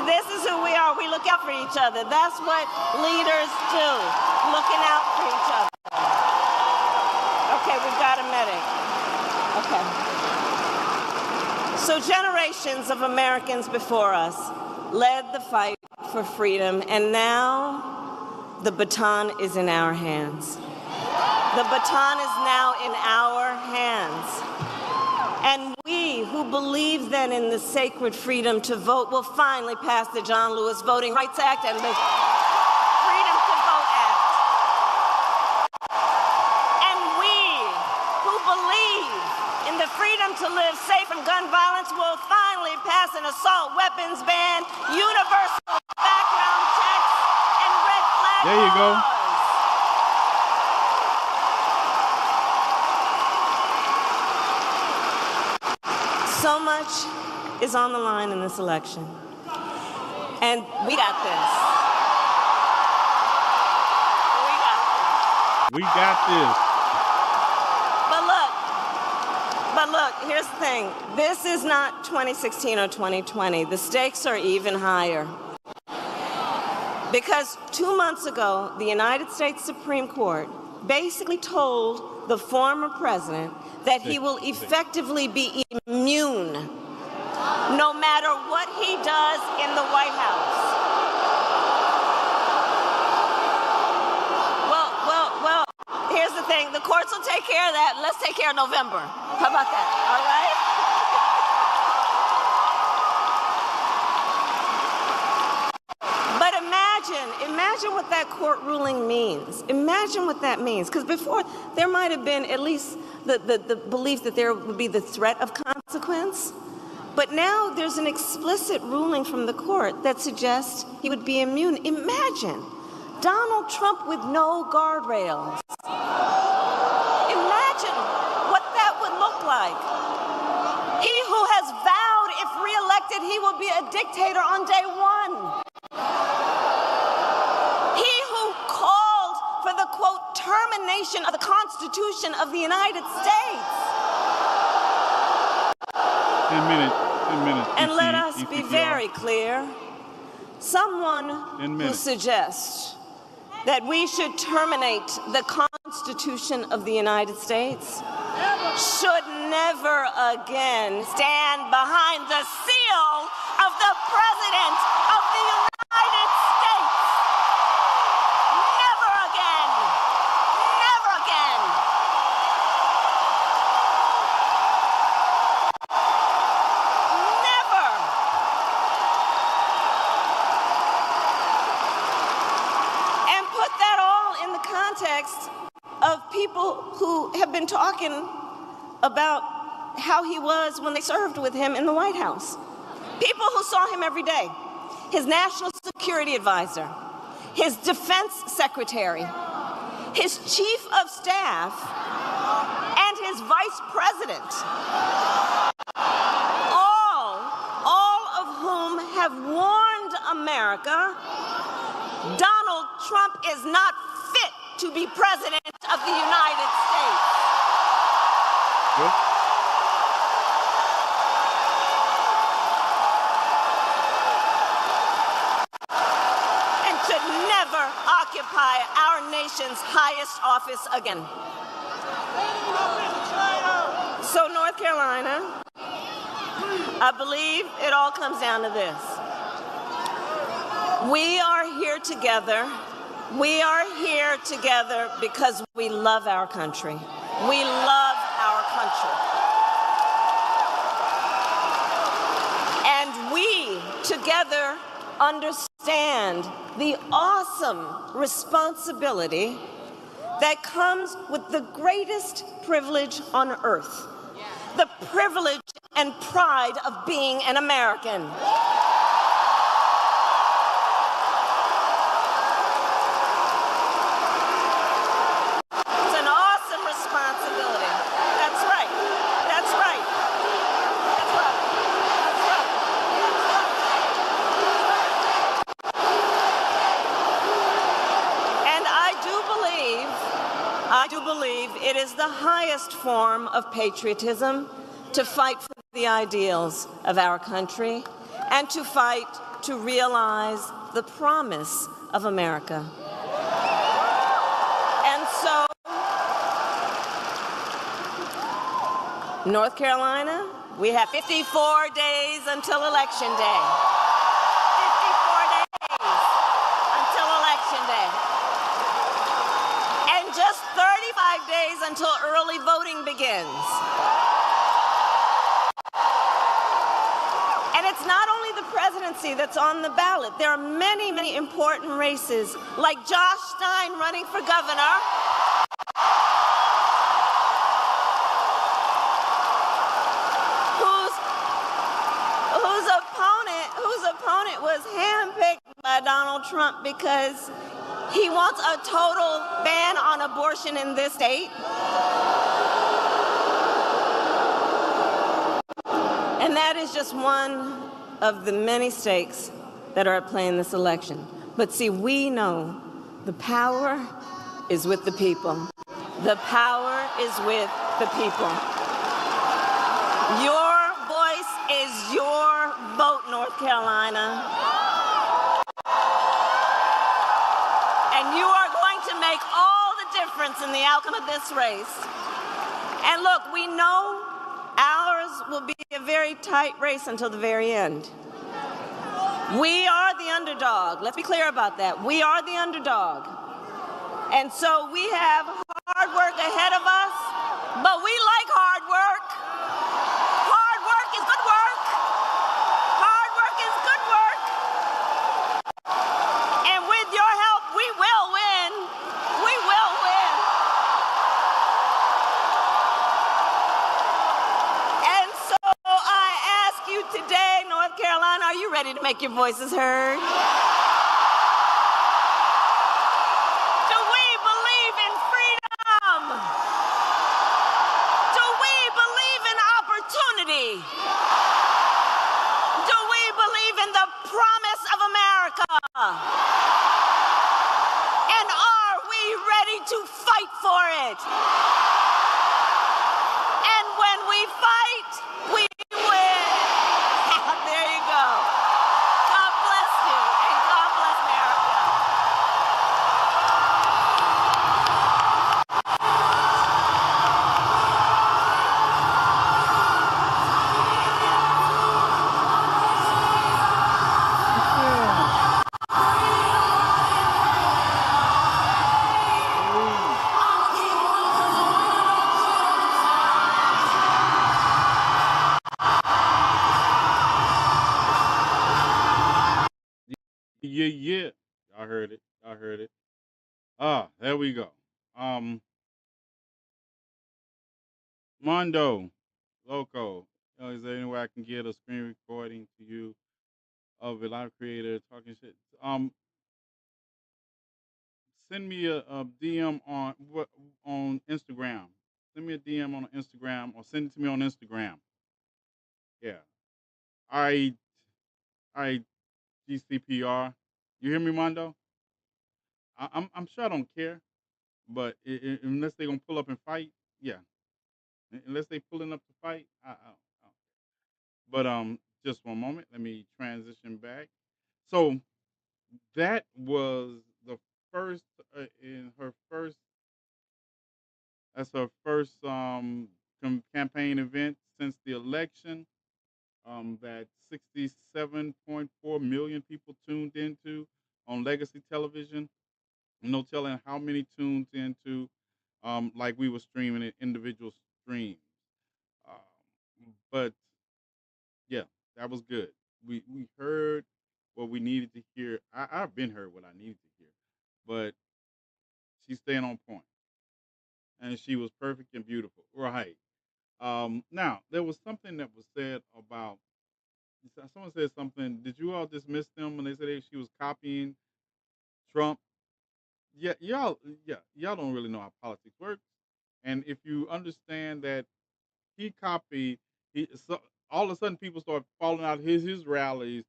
A: this is who we are. We look out for each other. That's what leaders do, looking out for each other. Okay, we've got a medic. Okay. So generations of Americans before us led the fight for freedom, and now the baton is in our hands. The baton is now in our hands. And we who believe then in the sacred freedom to vote will finally pass the John Lewis Voting Rights Act and the Freedom to Vote Act. And we who believe in the freedom to live safe from gun violence will finally pass an assault weapons ban, universal background checks, and red flag laws.
C: There you go.
A: So much is on the line in this election. And we got this.
C: We got this.
A: But look, here's the thing. This is not 2016 or 2020. The stakes are even higher. Because 2 months ago, the United States Supreme Court basically told the former president that he will effectively be immune no matter what he does in the White House. Well, here's the thing. The courts will take care of that. Let's take care of November. How about that? All right? But imagine what that court ruling means. Imagine what that means. Because before, there might have been at least the belief that there would be the threat of consequence. But now there's an explicit ruling from the court that suggests he would be immune. Imagine Donald Trump with no guardrails. Imagine what that would look like. He who has vowed, if reelected, he will be a dictator on day one. He who called for the, quote, termination of the Constitution of the United States.
C: 10 minutes.
A: And let us be very clear. Someone who suggests that we should terminate the Constitution of the United States should never again stand behind the seal of the President of the United States. Never again. Never again. Never. And put that all people who have been talking about how he was when they served with him in the White House. People who saw him every day. His national security advisor, his defense secretary, his chief of staff, and his vice president. All of whom have warned America Donald Trump is not fit to be president of the United States.
C: Good.
A: And should never occupy our nation's highest office again. So, North Carolina, I believe it all comes down to this. We are here together. We are here together because we love our country. We love our country. And we together understand the awesome responsibility that comes with the greatest privilege on earth, the privilege and pride of being an American. I do believe it is the highest form of patriotism to fight for the ideals of our country and to fight to realize the promise of America. And so, North Carolina, we have 54 days until Election Day. 54 days until Election Day. And just 35 days until early voting begins. And it's not only the presidency that's on the ballot. There are many, many important races, like Josh Stein running for governor. Whose opponent was handpicked by Donald Trump because he wants a total ban on abortion in this state. And that is just one of the many stakes that are at play in this election. But see, we know the power is with the people. The power is with the people. Your voice is your vote, North Carolina. And you are going to make all the difference in the outcome of this race. And look, we know ours will be a very tight race until the very end. We are the underdog. Let's be clear about that. We are the underdog. And so we have hard work ahead of us, but we like hard work. Hard work is good work. Hard work is good work. And with your help, we will win. We will win. And so I ask you today, North Carolina, are you ready to make your voices heard? Do we believe in freedom? Do we believe in opportunity? Do we believe in the promise of America? And are we ready to fight for it? And when we fight, we win. There you go. God bless you, and God bless America.
C: Yeah. Y'all heard it. Y'all heard it. There we go. Mondo, Loco. Is there any way I can get a screen recording to you of a live creator talking shit? Send me a DM on Instagram. Send me a DM on Instagram or send it to me on Instagram. Yeah. All right. All right. GCPR. You hear me, Mondo? I'm sure I don't care, but unless they gonna pull up and fight, yeah. Unless they pulling up to fight, I don't. But just one moment. Let me transition back. So that was the first in her first. That's her first campaign event since the election. That 67.4 million people tuned into on legacy television. No telling how many tuned into, like we were streaming it, individual streams. But yeah, that was good. We heard what we needed to hear. I've been heard what I needed to hear, but she's staying on point, and she was perfect and beautiful. Right. Now there was something that was said about. Someone said something. Did you all dismiss them when they said she was copying Trump? Yeah, y'all don't really know how politics works. And if you understand that he copied, so all of a sudden people start falling out of his rallies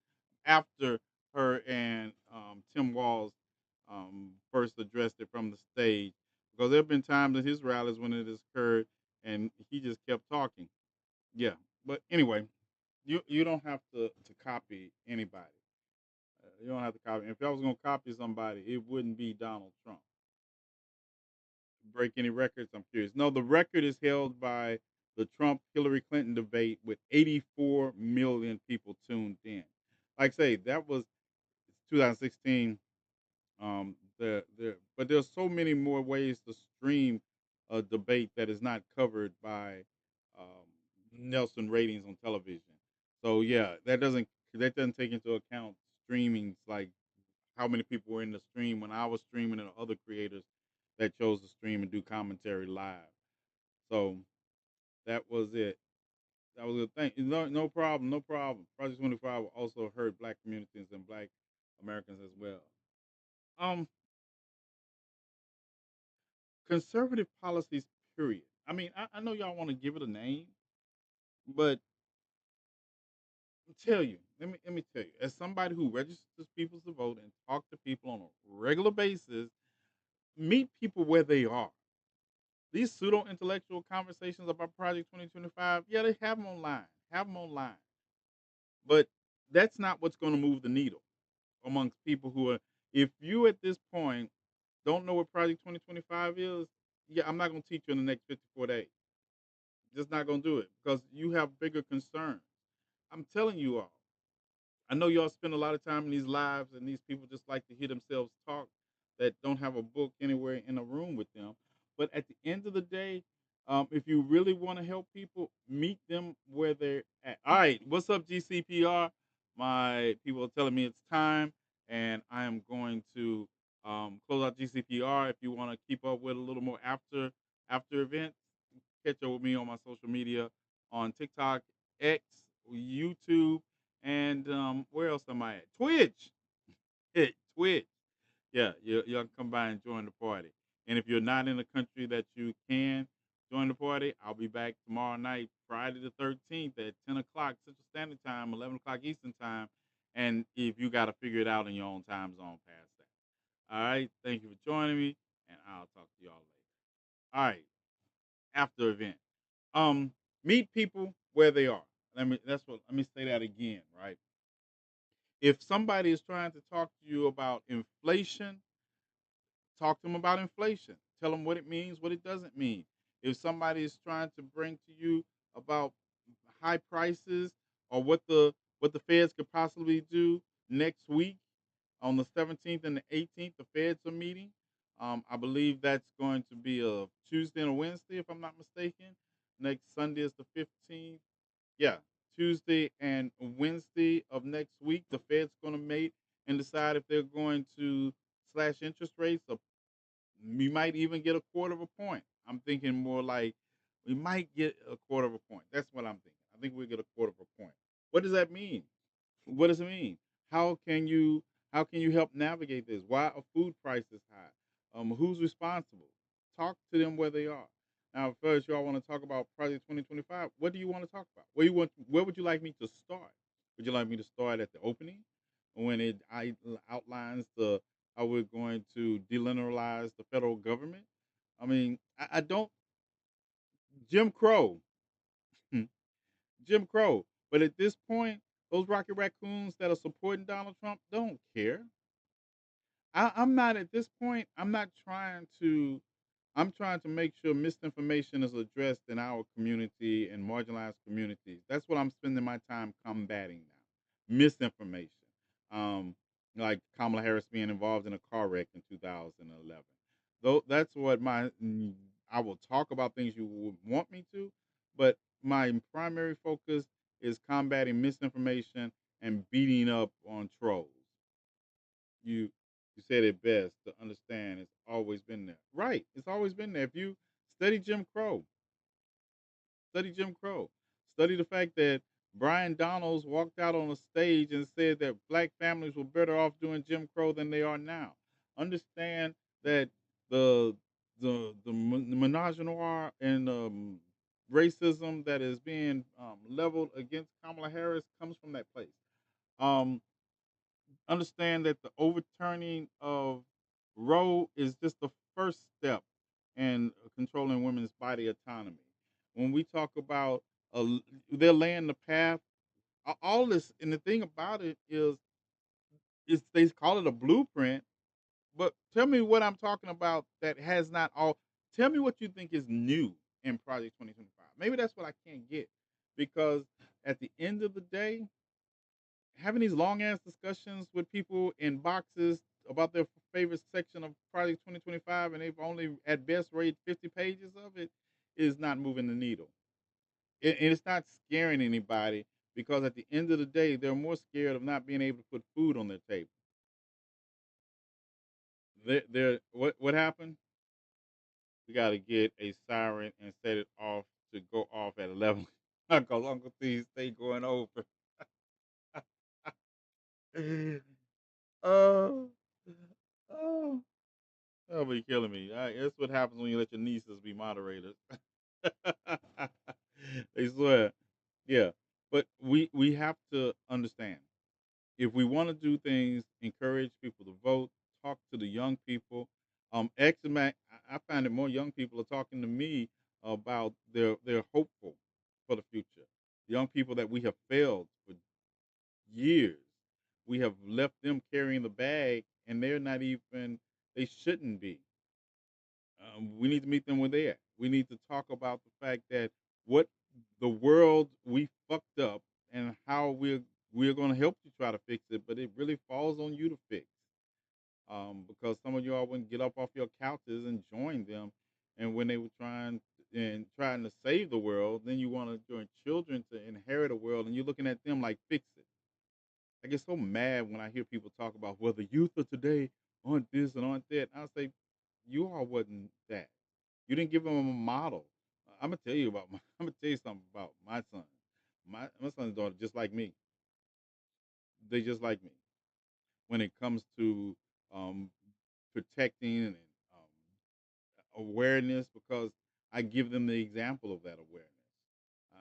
C: after her and Tim Walz first addressed it from the stage, because there have been times in his rallies when it has occurred and he just kept talking. Yeah, but anyway, you don't have to copy anybody. You don't have to copy. If I was gonna copy somebody, it wouldn't be Donald Trump. Break any records? I'm curious. No, the record is held by the Trump Hillary Clinton debate with 84 million people tuned in. Like I say, that was 2016. But there's so many more ways to stream a debate that is not covered by Nelson ratings on television. So yeah, that doesn't take into account streamings, like how many people were in the stream when I was streaming and other creators that chose to stream and do commentary live. So that was it. That was a thing. No problem, no problem. Project 25 also hurt black communities and black Americans as well. Um, Conservative policies, period. I mean, I know y'all want to give it a name, but let me tell you, as somebody who registers people to vote and talk to people on a regular basis, meet people where they are. These pseudo intellectual conversations about Project 2025, yeah, they have them online. Have them online. But that's not what's going to move the needle amongst people who are. If you at this point don't know what Project 2025 is, yeah, I'm not going to teach you in the next 54 days. Just not going to do it because you have bigger concerns. I'm telling you all. I know y'all spend a lot of time in these lives, and these people just like to hear themselves talk that don't have a book anywhere in a room with them. But at the end of the day, if you really want to help people, meet them where they're at. All right, what's up, GCPR? My people are telling me it's time, and I am going to close out GCPR. If you want to keep up with a little more after events, catch up with me on my social media on TikTok, X, YouTube, and where else am I at? Twitch. Hey, Twitch. Yeah, y'all can come by and join the party. And if you're not in a country that you can join the party, I'll be back tomorrow night, Friday the 13th at 10 o'clock Central Standard Time, 11 o'clock Eastern Time. And if you got to figure it out in your own time zone past that. All right. Thank you for joining me, and I'll talk to y'all later. All right. After event. Um, Meet people where they are. Let me say that again, right? If somebody is trying to talk to you about inflation, talk to them about inflation. Tell them what it means, what it doesn't mean. If somebody is trying to bring to you about high prices or what the Feds could possibly do next week on the 17th and the 18th, the Feds are meeting. I believe that's going to be a Tuesday and a Wednesday, if I'm not mistaken. Next Sunday is the 15th. Yeah, Tuesday and Wednesday of next week, the Fed's going to meet and decide if they're going to slash interest rates. Or we might even get a quarter of a point. I'm thinking more like We might get a quarter of a point. That's what I'm thinking. I think we'll get a quarter of a point. What does that mean? What does it mean? How can you how can you help navigate this? Why are food prices high? Who's responsible? Talk to them where they are. Now, first, y'all want to talk about Project 2025. What do you want to talk about? Where would you like me to start? Would you like me to start at the opening when it outlines the how we're going to deliberalize the federal government? I mean, I don't Jim Crow. Jim Crow. But at this point, those Rocket Raccoons that are supporting Donald Trump don't care. I'm not at this point. I'm not trying to. I'm trying to make sure misinformation is addressed in our community and marginalized communities. That's what I'm spending my time combating now. Misinformation, um, like Kamala Harris being involved in a car wreck in 2011. Though that's what I will talk about things you would want me to, but my primary focus is combating misinformation and beating up on trolls. You you said it best to understand it's always been there. Right. It's always been there. If you study Jim Crow, study Jim Crow. Study the fact that Brian Donalds walked out on a stage and said that black families were better off doing Jim Crow than they are now. Understand that the the menage a noir and racism that is being leveled against Kamala Harris comes from that place. Um, Understand that the overturning of Roe is just the first step in controlling women's body autonomy. When we talk about they're laying the path, all this, and the thing about it is they call it a blueprint. But tell me what I'm talking about that has not all. Tell me what you think is new in Project 2025. Maybe that's what I can't get because at the end of the day, having these long ass discussions with people in boxes about their favorite section of Project 2025 and they've only at best read 50 pages of it is not moving the needle. And it's not scaring anybody because at the end of the day, they're more scared of not being able to put food on their table. What happened? We got to get a siren and set it off to go off at 11 because Uncle T's stay going over. Oh, oh. That'll be killing me. That's what happens when you let your nieces be moderators. They swear. Yeah. But we have to understand if we want to do things, encourage people to vote, talk to the young people. I find that more young people are talking to me about they're hopeful for the future. Young people that we have failed for years. We have left them carrying the bag and they're not even they shouldn't be. We need to meet them where they at. We need to talk about the fact that what the world we fucked up and how we're going to help you try to fix it, but it really falls on you to fix. Because some of y'all wouldn't get up off your couches and join them, and when they were trying to save the world, then you want your children to inherit a world, and you're looking at them like fix it. I get so mad when I hear people talk about well the youth of today aren't this and aren't that. I say you all wasn't that. You didn't give them a model. I'm gonna tell you about my. I'm gonna tell you something about my son. My son's daughter just like me. They just like me when it comes to um, protecting and awareness because I give them the example of that awareness.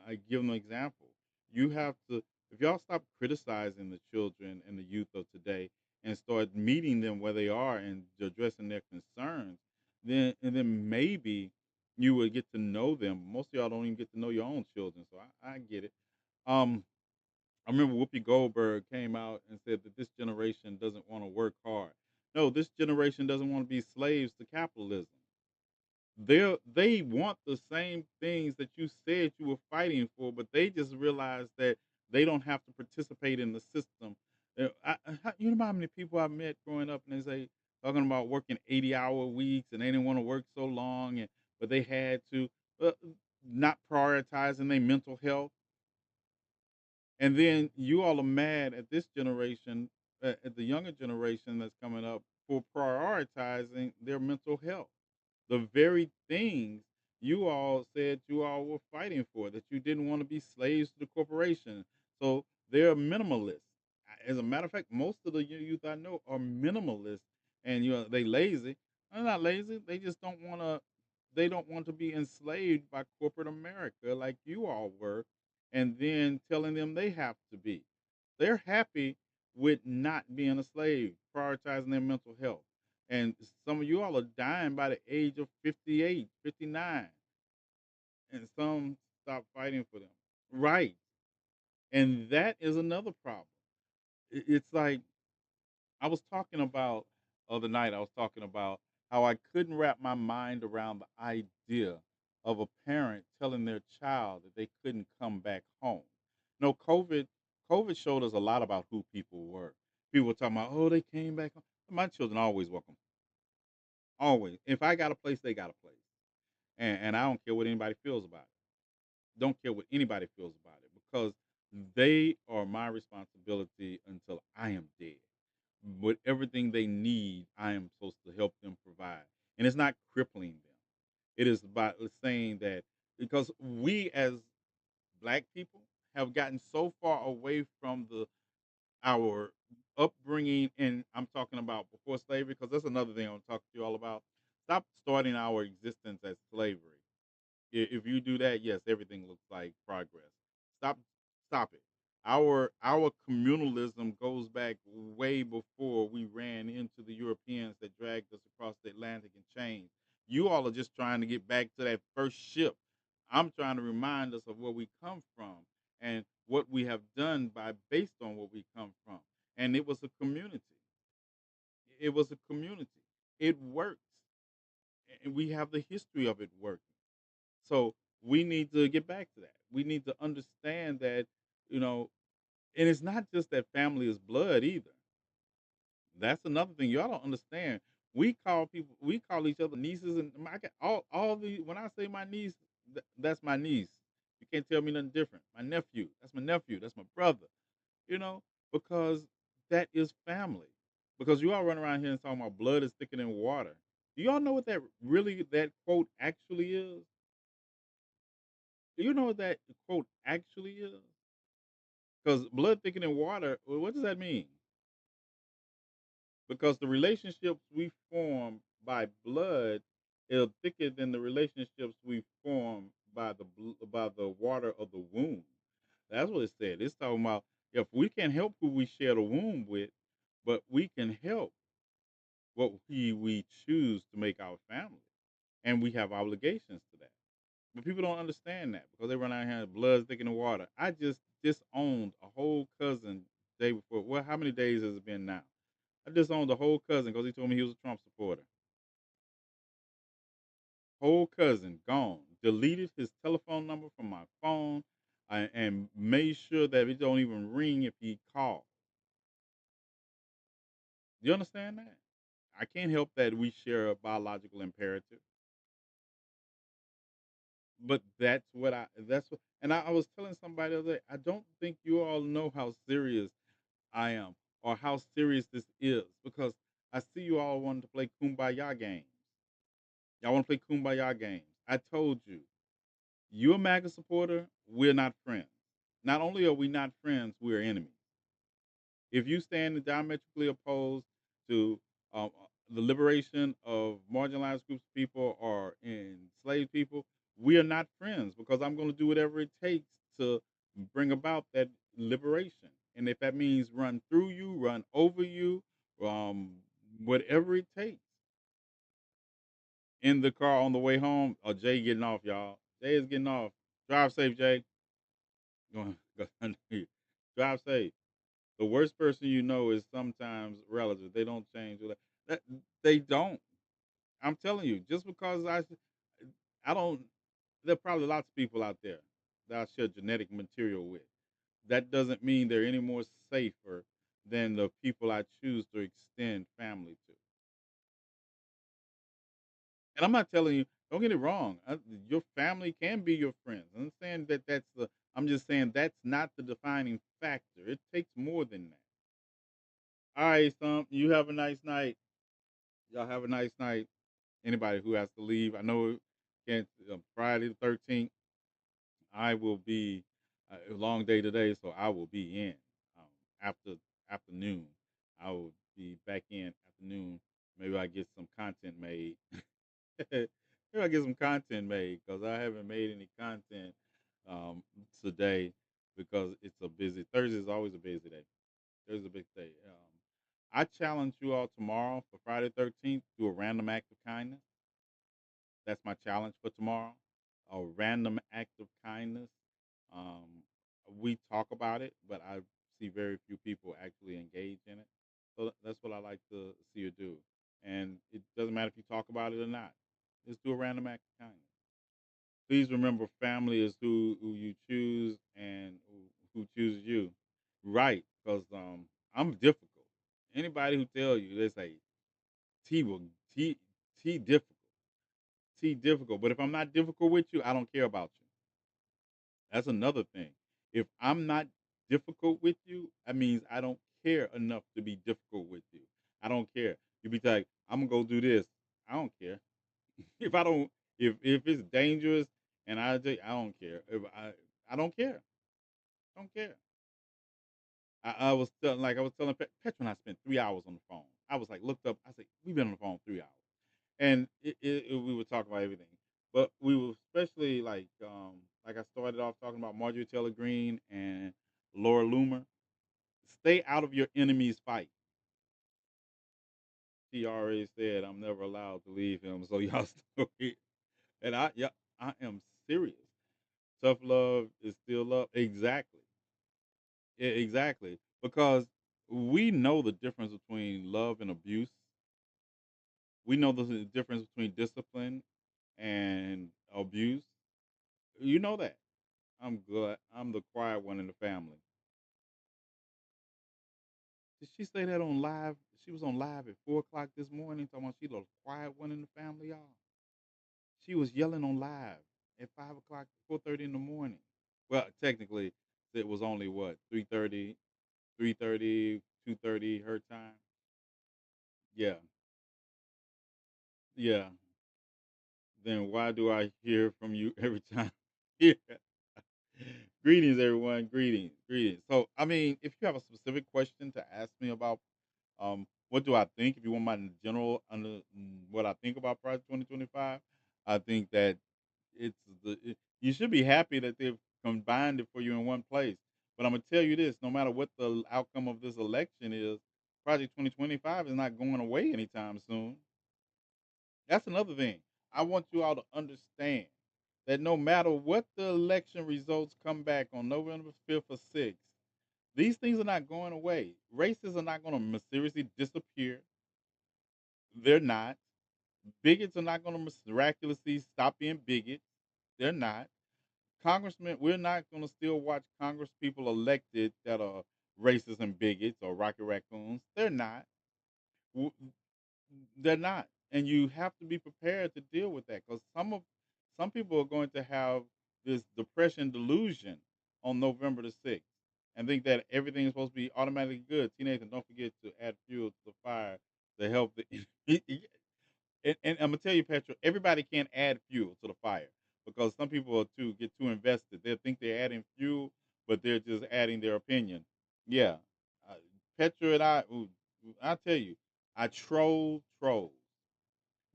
C: I give them an example. You have to, if y'all stop criticizing the children and the youth of today and start meeting them where they are and addressing their concerns, then maybe you would get to know them. Most of y'all don't even get to know your own children, so I get it. Um, I remember Whoopi Goldberg came out and said that this generation doesn't want to work hard. No, this generation doesn't want to be slaves to capitalism. They want the same things that you said you were fighting for, but they just realize that they don't have to participate in the system. You know how many people I met growing up and they say talking about working 80-hour weeks and they didn't want to work so long, and but they had to, uh, not prioritizing their mental health. And then you all are mad at this generation, at the younger generation that's coming up for prioritizing their mental health. The very things you all said you all were fighting for, that you didn't want to be slaves to the corporation. So they're minimalists. As a matter of fact, most of the youth I know are minimalists, and they lazy. They're not lazy. They just don't want to. They don't want to be enslaved by corporate America like you all were, and then telling them they have to be. They're happy with not being a slave, prioritizing their mental health. And some of you all are dying by the age of 58, 59, and some stop fighting for them. Right. And that is another problem. It's like I was talking about other night, I was talking about how I couldn't wrap my mind around the idea of a parent telling their child that they couldn't come back home. No, COVID showed us a lot about who people were. People were talking about, oh, they came back home. My children always welcome. Always. If I got a place, they got a place. And I don't care what anybody feels about it. Don't care what anybody feels about it, because they are my responsibility until I am dead. With everything they need, I am supposed to help them provide. And it's not crippling them. It is about saying that, because we as black people have gotten so far away from the our upbringing, and I'm talking about before slavery, because that's another thing I want to talk to you all about. Stop starting our existence as slavery. If you do that, yes, everything looks like progress. Stop, stop it. Our communalism goes back way before we ran into the Europeans that dragged us across the Atlantic and chains. You all are just trying to get back to that first ship. I'm trying to remind us of where we come from and what we have done by based on what we come from. And it was a community. It was a community. It works, and we have the history of it working. So we need to get back to that. We need to understand that, you know, and it's not just that family is blood either. That's another thing y'all don't understand. We call each other nieces, and all the when I say my niece, that's my niece. You can't tell me nothing different. My nephew, that's my nephew. That's my brother. You know, because that is family. Because you all run around here and talking about blood is thicker than water. Do y'all know what that quote actually is? Do you know what that quote actually is? Because blood thicker than water, well, what does that mean? Because the relationships we form by blood are thicker than the relationships we form by by the water of the womb. That's what it said. It's talking about if we can help who we share the womb with, but we can help what we choose to make our family, and we have obligations to that. But people don't understand that because they run out here, blood's thicker than water. I just disowned a whole cousin day before. Well, how many days has it been now? I disowned a whole cousin because he told me he was a Trump supporter. Whole cousin gone. Deleted his telephone number from my phone, and made sure that it don't even ring if he called. Do you understand that? I can't help that we share a biological imperative, but that's what. And I was telling somebody the other day, I don't think you all know how serious I am, or how serious this is, because I see you all wanting to play kumbaya games. Y'all want to play kumbaya games. I told you, you're a MAGA supporter, we're not friends. Not only are we not friends, we're enemies. If you stand diametrically opposed to the liberation of marginalized groups of people or enslaved people, we are not friends, because I'm going to do whatever it takes to bring about that liberation. And if that means run through you, run over you, um, whatever it takes. In the car on the way home, Jay getting off, y'all. Jay is getting off. Drive safe, Jay. Going, drive safe. The worst person you know is sometimes relative. They don't change. That they don't. I'm telling you, just because I don't. There are probably lots of people out there that I share genetic material with. That doesn't mean they're any more safer than the people I choose to extend family to. And I'm not telling you. Don't get it wrong. Your family can be your friends. I'm saying that that's the. I'm just saying that's not the defining factor. It takes more than that. All right, Stump. You have a nice night. Y'all have a nice night. Anybody who has to leave, I know can't. Friday the 13th, I will be a long day today, so I will be in after afternoon. I will be back in afternoon. Maybe I get some content made. Maybe I get some content made because I haven't made any content today because it's a busy. Thursday is always a busy day. There's a big day. I challenge you all tomorrow for Friday 13th. Do a random act of kindness. That's my challenge for tomorrow. A random act of kindness. Um, we talk about it, but I see very few people actually engage in it. So that's what I like to see you do. And it doesn't matter if you talk about it or not. Just do a random act of kindness. Please remember, family is who you choose and who chooses you. Right? Because I'm difficult. Anybody who tell you they say T will T T difficult. T difficult. But if I'm not difficult with you, I don't care about you. That's another thing. If I'm not difficult with you, that means I don't care enough to be difficult with you. I don't care. You be like, I'm gonna go do this. I don't care. If I don't, if it's dangerous and I don't care. If I don't care. I don't care. I was telling, like I was telling Petra and I spent 3 hours on the phone. I was like, looked up. I said, we've been on the phone 3 hours, and we would talk about everything. But we were especially like I started off talking about Marjorie Taylor Greene and Laura Loomer. Stay out of your enemy's fight. She already said I'm never allowed to leave him, so y'all still here. And I am serious. Tough love is still love. Exactly. Yeah, exactly. Because we know the difference between love and abuse. We know the difference between discipline and abuse. You know that. I'm good. I'm the quiet one in the family. Did she say that on live? She was on live at 4 o'clock this morning talking about she the quiet one in the family, y'all. She was yelling on live at 5 o'clock, 4:30 in the morning. Well, technically, it was only what 3:30, 3:30, 2:30 her time. Yeah, yeah. Then why do I hear from you every time? Yeah. Greetings, everyone. Greetings, greetings. So, I mean, if you have a specific question to ask me about, what do I think? If you want my general what I think about Project 2025, I think that you should be happy that they've combined it for you in one place. But I'm gonna tell you this: no matter what the outcome of this election is, Project 2025 is not going away anytime soon. That's another thing. I want you all to understand that no matter what the election results come back on November 5th or 6th, these things are not going away. Races are not going to mysteriously disappear. They're not. Bigots are not going to miraculously stop being bigots. They're not. Congressmen, we're not going to still watch Congress people elected that are racist and bigots or rocket raccoons. They're not. W- They're not, and you have to be prepared to deal with that because some people are going to have this depression delusion on November the 6th and think that everything is supposed to be automatically good. TNathan, don't forget to add fuel to the fire to help the. And I'm gonna tell you, Petra, everybody can't add fuel to the fire because some people are too get too invested. They think they're adding fuel, but they're just adding their opinion. Yeah, uh, Petra and I tell you, I troll trolls,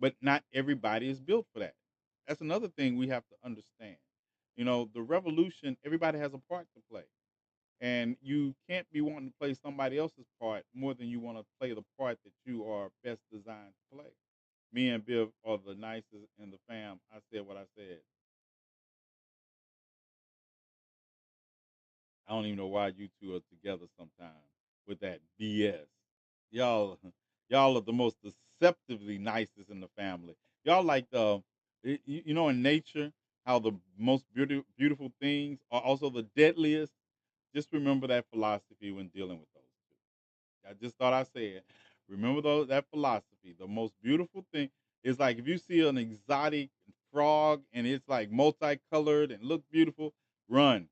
C: but not everybody is built for that. That's another thing we have to understand. You know, the revolution, everybody has a part to play. And you can't be wanting to play somebody else's part more than you want to play the part that you are best designed to play. Me and Biv are the nicest in the fam. I said what I said. I don't even know why you two are together sometimes with that BS. Y'all, y'all are the most deceptively nicest in the family. Y'all like you know, in nature, how the most beautiful things are also the deadliest. Just remember that philosophy when dealing with those two. I just thought I said, remember that philosophy. The most beautiful thing is like if you see an exotic frog and it's like multicolored and look beautiful, run,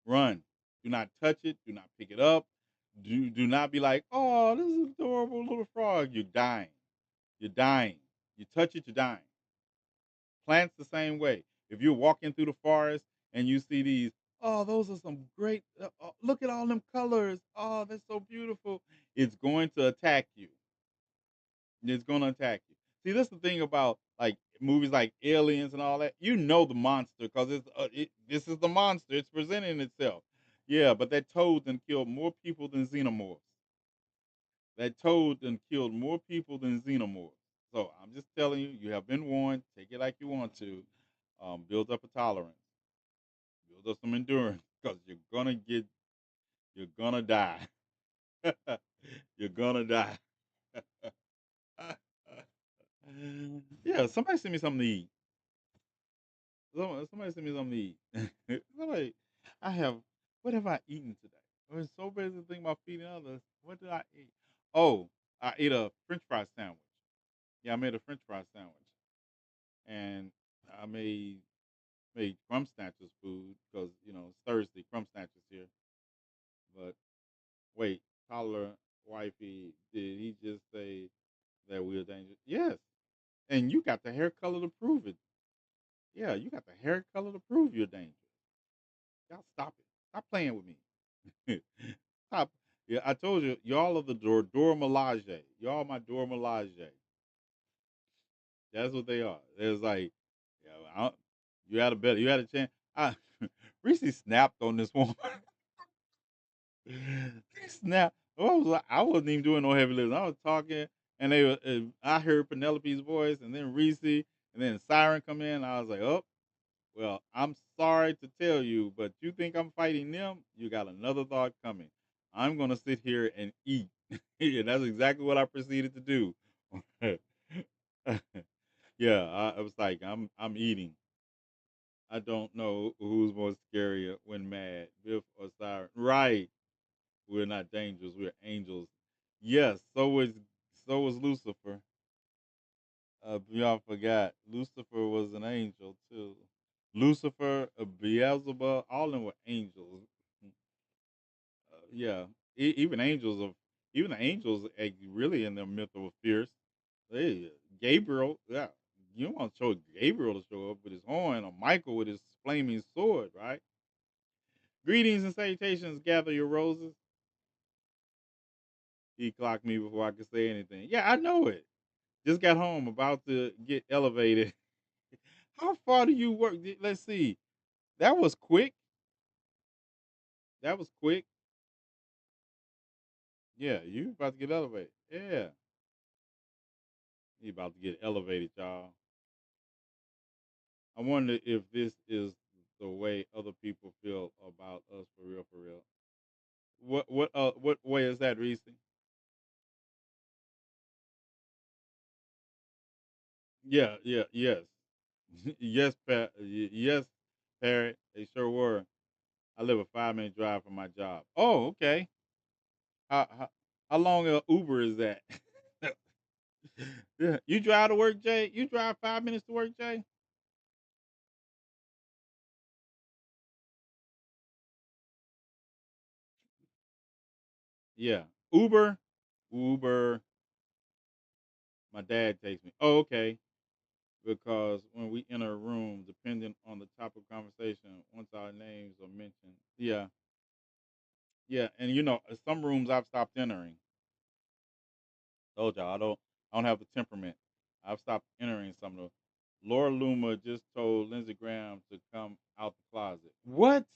C: run. Do not touch it. Do not pick it up. Do not be like, oh, this is adorable little frog. You're dying. You're dying. You touch it, you're dying. Plants the same way. If you're walking through the forest and you see these, oh, those are some great. Look at all them colors. Oh, that's so beautiful. It's going to attack you. It's going to attack you. See, that's the thing about like movies like Aliens and all that. You know the monster because this is the monster. It's presenting itself. Yeah, but that toad done killed more people than xenomorphs. That toad done killed more people than xenomorphs. So I'm just telling you, you have been warned. Take it like you want to. Build up a tolerance. Build up some endurance because you're gonna die. You're gonna die. Yeah, somebody send me something to eat. Somebody send me something to eat. Somebody, I have. What have I eaten today? I was so busy thinking about feeding others. What did I eat? Oh, I ate a French fry sandwich. Yeah, I made a French fry sandwich, and I made crumb snatchers food because it's Thursday. Crumb snatchers here, but wait, toddler wifey, did he just say that we're dangerous? Yes, and you got the hair color to prove it. Yeah, you got the hair color to prove you're dangerous. Y'all stop it. Stop playing with me. Stop. Yeah, I told you, y'all are the Dora Milaje. Y'all my Dora Milaje. That's what they are. It's like, yeah, you had a chance. I, Reese snapped on this one. He snapped. I wasn't even doing no heavy lifting. I was talking, and I heard Penelope's voice, and then Reese, and then Siren come in. I was like, oh, well, I'm sorry to tell you, but you think I'm fighting them? You got another thought coming. I'm gonna sit here and eat, and that's exactly what I proceeded to do. Yeah, I was like, I'm eating. I don't know who's more scarier when mad, Biff or Siren. Right. We're not dangerous. We're angels. Yes. So was Lucifer. Y'all forgot Lucifer was an angel too. Lucifer, Beelzebub, all of them were angels. Yeah, even even the angels, really in their myth were fierce. Hey, Gabriel, yeah, you don't want to show Gabriel to show up with his horn, or Michael with his flaming sword, right? Greetings and salutations. Gather your roses. He clocked me before I could say anything. Yeah, I know it. Just got home, about to get elevated. How far do you work? Let's see. That was quick. That was quick. Yeah, you about to get elevated. Yeah, you about to get elevated, y'all. I wonder if this is the way other people feel about us for real, for real. What way is that, Reese? Yeah, yeah, yes. Yes, yes, Parrot. They sure were. I live a 5 minute drive from my job. Oh, okay. How long a Uber is that? Yeah. You drive to work, Jay? You drive 5 minutes to work, Jay? Yeah. Uber. Uber. My dad takes me. Oh, okay. Because when we enter a room, depending on the topic of conversation, once our names are mentioned, yeah, yeah, and some rooms I've stopped entering. Told y'all I don't have the temperament. I've stopped entering some of them. Laura Luma just told Lindsey Graham to come out the closet. What?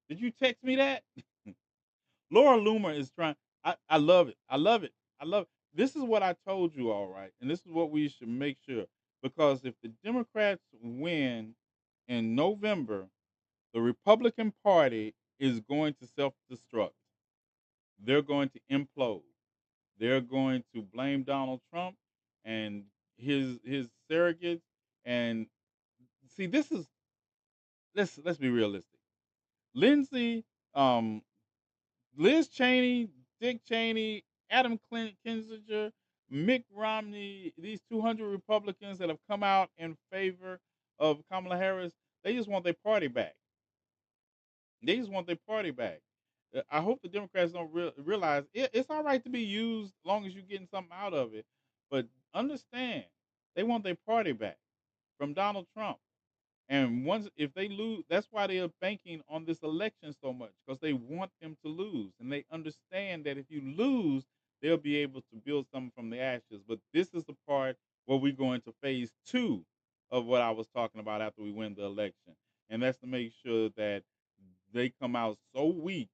C: Did you text me that? Laura Loomer is trying. I love it. I love it. I love it. This is what I told you, all right, and this is what we should make sure. Because if the Democrats win in November, the Republican Party is going to self-destruct. They're going to implode. They're going to blame Donald Trump and his surrogates. And see, this is let's be realistic. Lindsey, um, Liz Cheney, Dick Cheney, Adam Kinzinger, Mitt Romney, these 200 Republicans that have come out in favor of Kamala Harris, they just want their party back. They just want their party back. I hope the Democrats don't realize it's all right to be used as long as you're getting something out of it. But understand, they want their party back. from Donald Trump. And once if they lose, that's why they are banking on this election so much because they want them to lose, and they understand that if you lose, they'll be able to build something from the ashes. But this is the part where we go into phase two of what I was talking about after we win the election, and that's to make sure that they come out so weak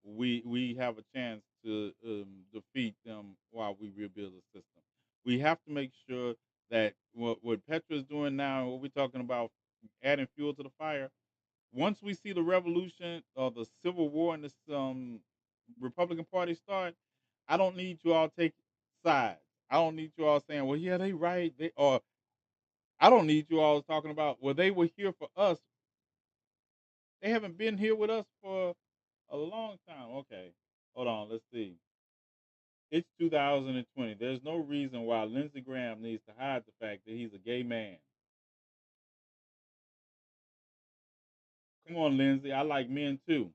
C: we have a chance to defeat them while we rebuild the system. We have to make sure that what Petra is doing now, and what we're talking about, adding fuel to the fire. Once we see the revolution or the civil war in this Republican Party start, I don't need you all take sides. I don't need you all saying, "Well, yeah, they right," they or I don't need you all talking about, "Well, they were here for us." They haven't been here with us for a long time. Okay, hold on. Let's see. It's 2020. There's no reason why Lindsey Graham needs to hide the fact that he's a gay man. Come on, Lindsey. I like men too.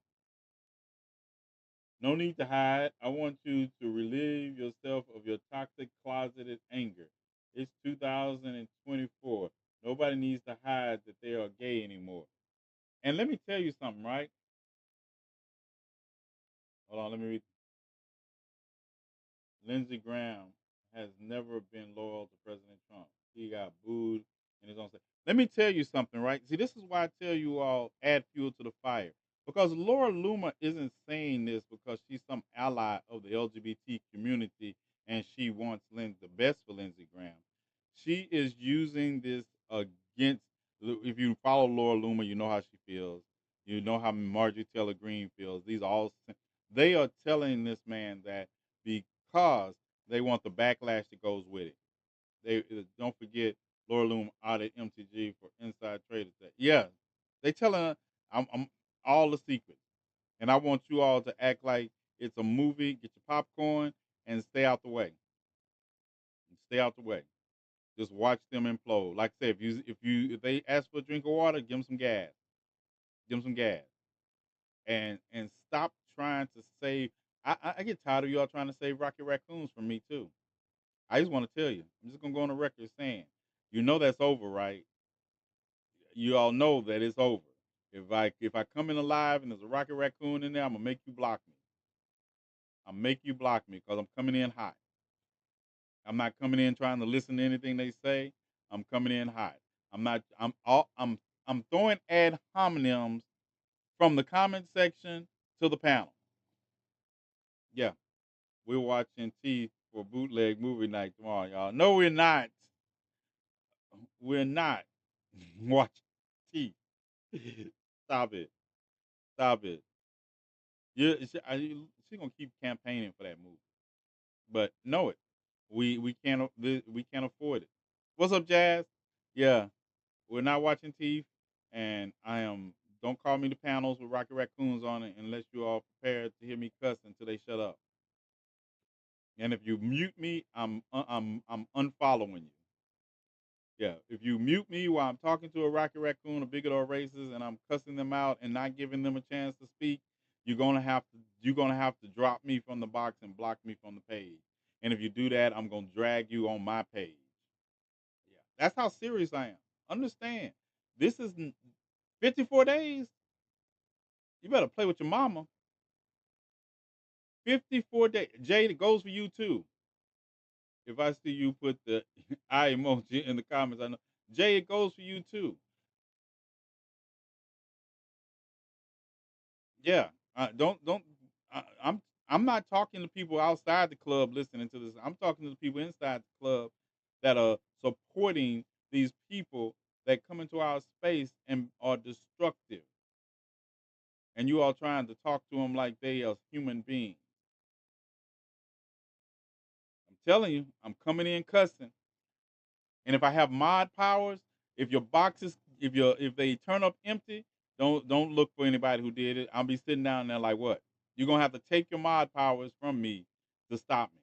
C: No need to hide. I want you to relieve yourself of your toxic closeted anger. It's 2024. Nobody needs to hide that they are gay anymore. And let me tell you something, right? Hold on, let me read. Lindsey Graham has never been loyal to President Trump. He got booed in his own state. Let me tell you something, right? See, this is why I tell you all add fuel to the fire. Because Laura Loomer isn't saying this because she's some ally of the LGBT community and she wants the best for Lindsey Graham. She is using this against, if you follow Laura Loomer, you know how she feels. You know how Marjorie Taylor Greene feels. These are all, they are telling this man that because they want the backlash that goes with it. They don't forget Laura Loom out at MTG for Inside Trader. Yeah, they telling her I'm all the secrets, and I want you all to act like it's a movie. Get your popcorn and stay out the way. Stay out the way. Just watch them implode. Like I said, if they ask for a drink of water, give them some gas. Give them some gas, and stop trying to save. I get tired of y'all trying to save Rocket Raccoons from me too. I just want to tell you. I'm just gonna go on the record saying, you know that's over, right? You all know that it's over. If I come in alive and there's a Rocket Raccoon in there, I'm gonna make you block me. I'll make you block me because I'm coming in hot. I'm not coming in trying to listen to anything they say. I'm coming in hot. I'm not. I'm throwing ad hominems from the comment section to the panel. Yeah, we're watching T for bootleg movie night tomorrow, y'all. No, we're not. We're not watching T. Stop it. Stop it. She gonna keep campaigning for that movie, but know it. We can't afford it. What's up, Jazz? Yeah, we're not watching Teeth, and I am. Don't call me the panels with Rocket Raccoons on it unless you are prepared to hear me cuss until they shut up. And if you mute me, I'm unfollowing you. Yeah, if you mute me while I'm talking to a Rocket Raccoon, a bigot, or a racist, and I'm cussing them out and not giving them a chance to speak, you're gonna have to drop me from the box and block me from the page. And if you do that, I'm gonna drag you on my page. Yeah, that's how serious I am. Understand? This is 54 days. You better play with your mama. 54 days. Jade, it goes for you too. If I see you put the eye emoji in the comments, I know. Jay, it goes for you too. Yeah, don't. I'm not talking to people outside the club listening to this. I'm talking to the people inside the club that are supporting these people that come into our space and are destructive. And you all trying to talk to them like they are human beings. I'm telling you, I'm coming in cussing. And if I have mod powers, if your boxes, if they turn up empty, don't look for anybody who did it. I'll be sitting down there like, what? You're gonna have to take your mod powers from me to stop me.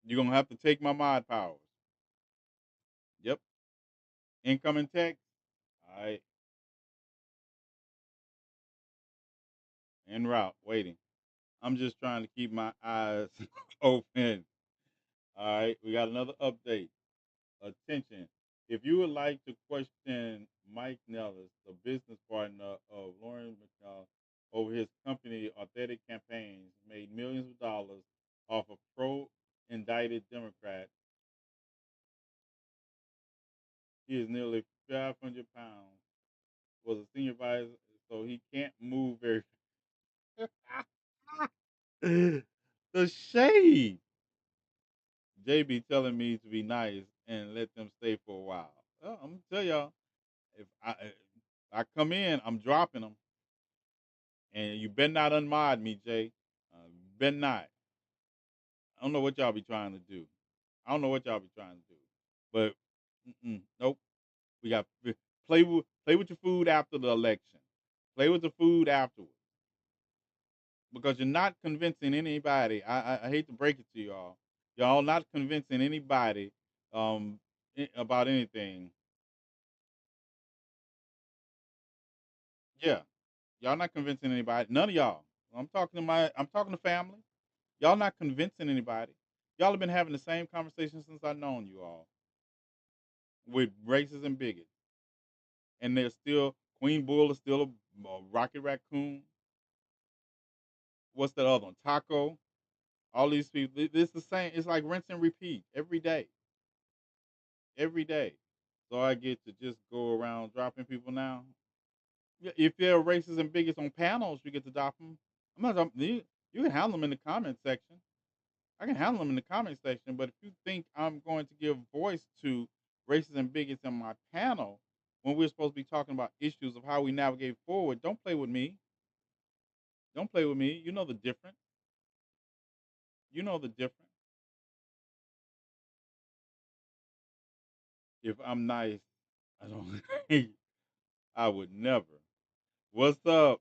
C: You're gonna have to take my mod powers. Yep. Incoming text. All right. En route. Waiting. I'm just trying to keep my eyes open. All right, we got another update. Attention. If you would like to question Mike Nellis, the business partner of Lauren McCall, over his company Authentic Campaigns, made millions of dollars off of pro indicted Democrat. He is nearly 500 pounds, was a senior advisor, so he can't move very. The shade. JB telling me to be nice and let them stay for a while. Well, I'm gonna tell y'all, if I come in, I'm dropping them, and you better not unmod me, Jay. Better not. I don't know what y'all be trying to do. I don't know what y'all be trying to do, but nope. We got play with your food after the election. Play with the food afterwards because you're not convincing anybody. I hate to break it to y'all. Y'all not convincing anybody about anything. Yeah, y'all not convincing anybody. None of y'all. I'm talking to family. Y'all not convincing anybody. Y'all have been having the same conversation since I've known you all with racists and bigots, and they're still Queen Bull is still a Rocket Raccoon. What's that other one? Taco. All these people. It's the same. It's like rinse and repeat every day. So I get to just go around dropping people now. Yeah, if they're racist and bigots on panels, you get to drop them. I'm not. You can handle them in the comment section. I can handle them in the comment section, but if you think I'm going to give voice to racists and bigots in my panel when we're supposed to be talking about issues of how we navigate forward, don't play with me. Don't play with me. You know the difference. You know the difference. If I'm nice, I don't. I would never. What's up?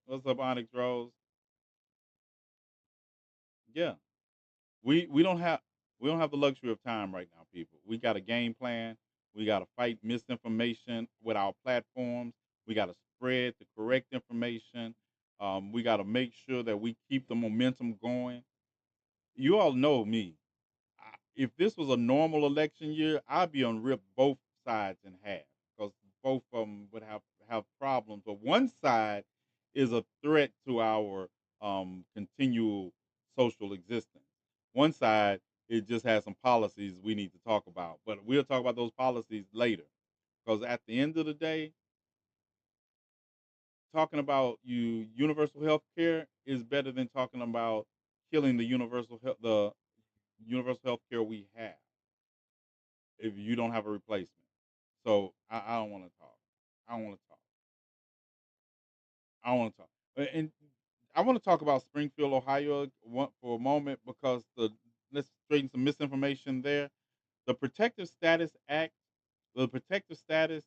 C: What's up, Onyx Rose? Yeah, we don't have the luxury of time right now, people. We got a game plan. We got to fight misinformation with our platforms. We got to spread the correct information. We got to make sure that we keep the momentum going. You all know me. If this was a normal election year, I'd be on rip both sides in half because both of them would have problems. But one side is a threat to our continual social existence. One side it just has some policies we need to talk about, but we'll talk about those policies later. Because at the end of the day, talking about universal health care is better than talking about killing the universal health care we have if you don't have a replacement. So I don't want to talk. I don't want to talk. I don't want to talk. And I want to talk about Springfield, Ohio, for a moment because let's straighten some misinformation there. The Protective Status Act, the protective status,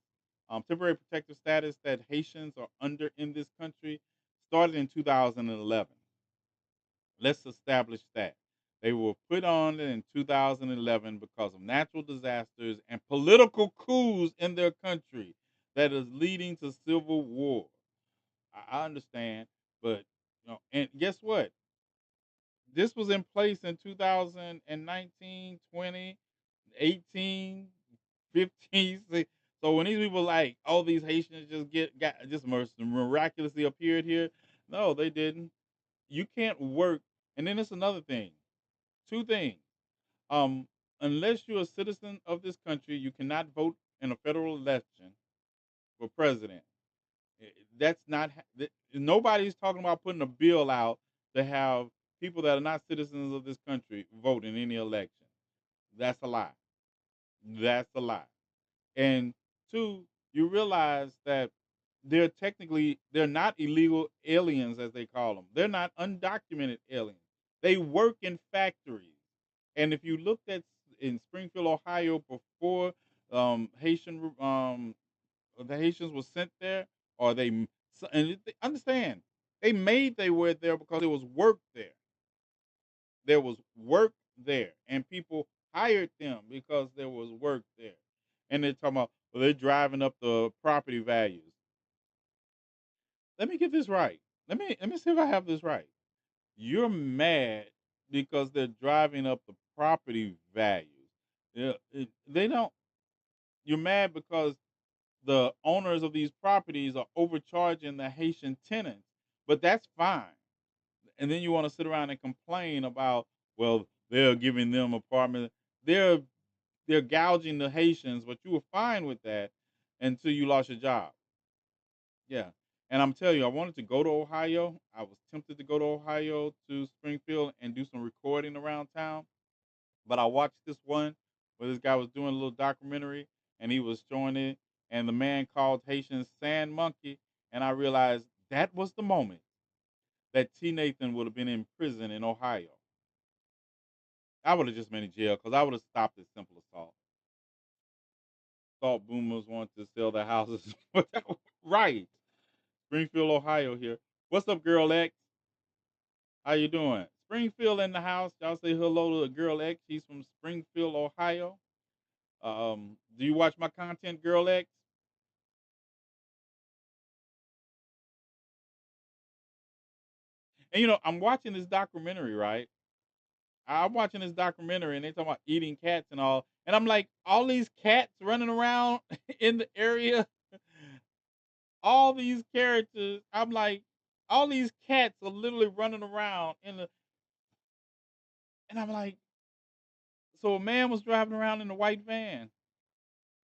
C: temporary protective status that Haitians are under in this country, started in 2011. Let's establish that. They were put on in 2011 because of natural disasters and political coups in their country that is leading to civil war. I understand, but and guess what? This was in place in 2019, 20, 18, 15. So when these people like, oh, these Haitians just miraculously appeared here, no, they didn't. You can't work. And then it's another thing. Two things. Um, unless you're a citizen of this country, you cannot vote in a federal election for president. That's not. Nobody's talking about putting a bill out to have people that are not citizens of this country vote in any election. That's a lie. That's a lie. And two, you realize that they're not illegal aliens as they call them. They're not undocumented aliens. They work in factories. And if you looked at in Springfield, Ohio, before the Haitians were sent there, or understand they made they were there because there was work there. There was work there, and people hired them because there was work there. And they're talking about, well, they're driving up the property values. Let me get this right. Let me see if I have this right. You're mad because they're driving up the property values. Yeah, they don't. You're mad because the owners of these properties are overcharging the Haitian tenants, but that's fine. And then you want to sit around and complain about, well, they're giving them apartments. They're they're gouging the Haitians, but you were fine with that until you lost your job. Yeah. And I'm telling you, I wanted to go to Ohio. I was tempted to go to Ohio to Springfield and do some recording around town. But I watched this one where this guy was doing a little documentary and he was showing it, and the man called Haitians sand monkey, and I realized that was the moment that TNathan would have been in prison in Ohio. I would have just been in jail because I would have stopped at simple assault. Thought boomers want to sell their houses. Right. Springfield, Ohio here. What's up, girl X? How you doing? Springfield in the house. Y'all say hello to girl X. She's from Springfield, Ohio. Do you watch my content, girl X? And I'm watching this documentary, right? I'm watching this documentary and they talking about eating cats and all. And I'm like, all these cats running around in the area, all these characters, I'm like, all these cats are literally running around and I'm like, so a man was driving around in a white van.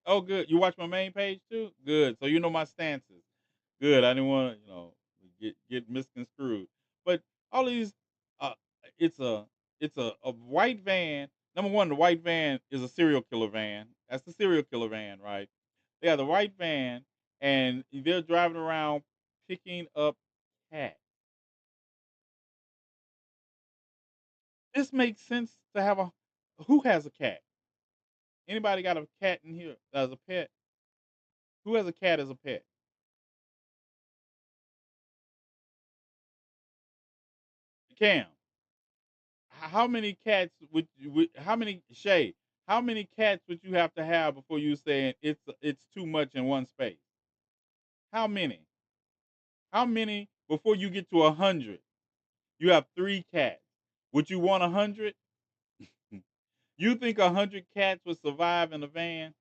C: Oh, good. You watch my main page too? Good. So you know my stances. Good. I didn't want to, get misconstrued. But all these, uh, it's a white van. Number one, the white van is a serial killer van. That's the serial killer van, right? They have the white van, and they're driving around picking up cats. This makes sense to have a. Who has a cat? Anybody got a cat in here as a pet? Who has a cat as a pet? Cam. How many cats how many Shay? How many cats would you have to have before you saying it's too much in one space? How many? How many before you get to 100? You have 3 cats. Would you want 100? You think 100 cats would survive in a van?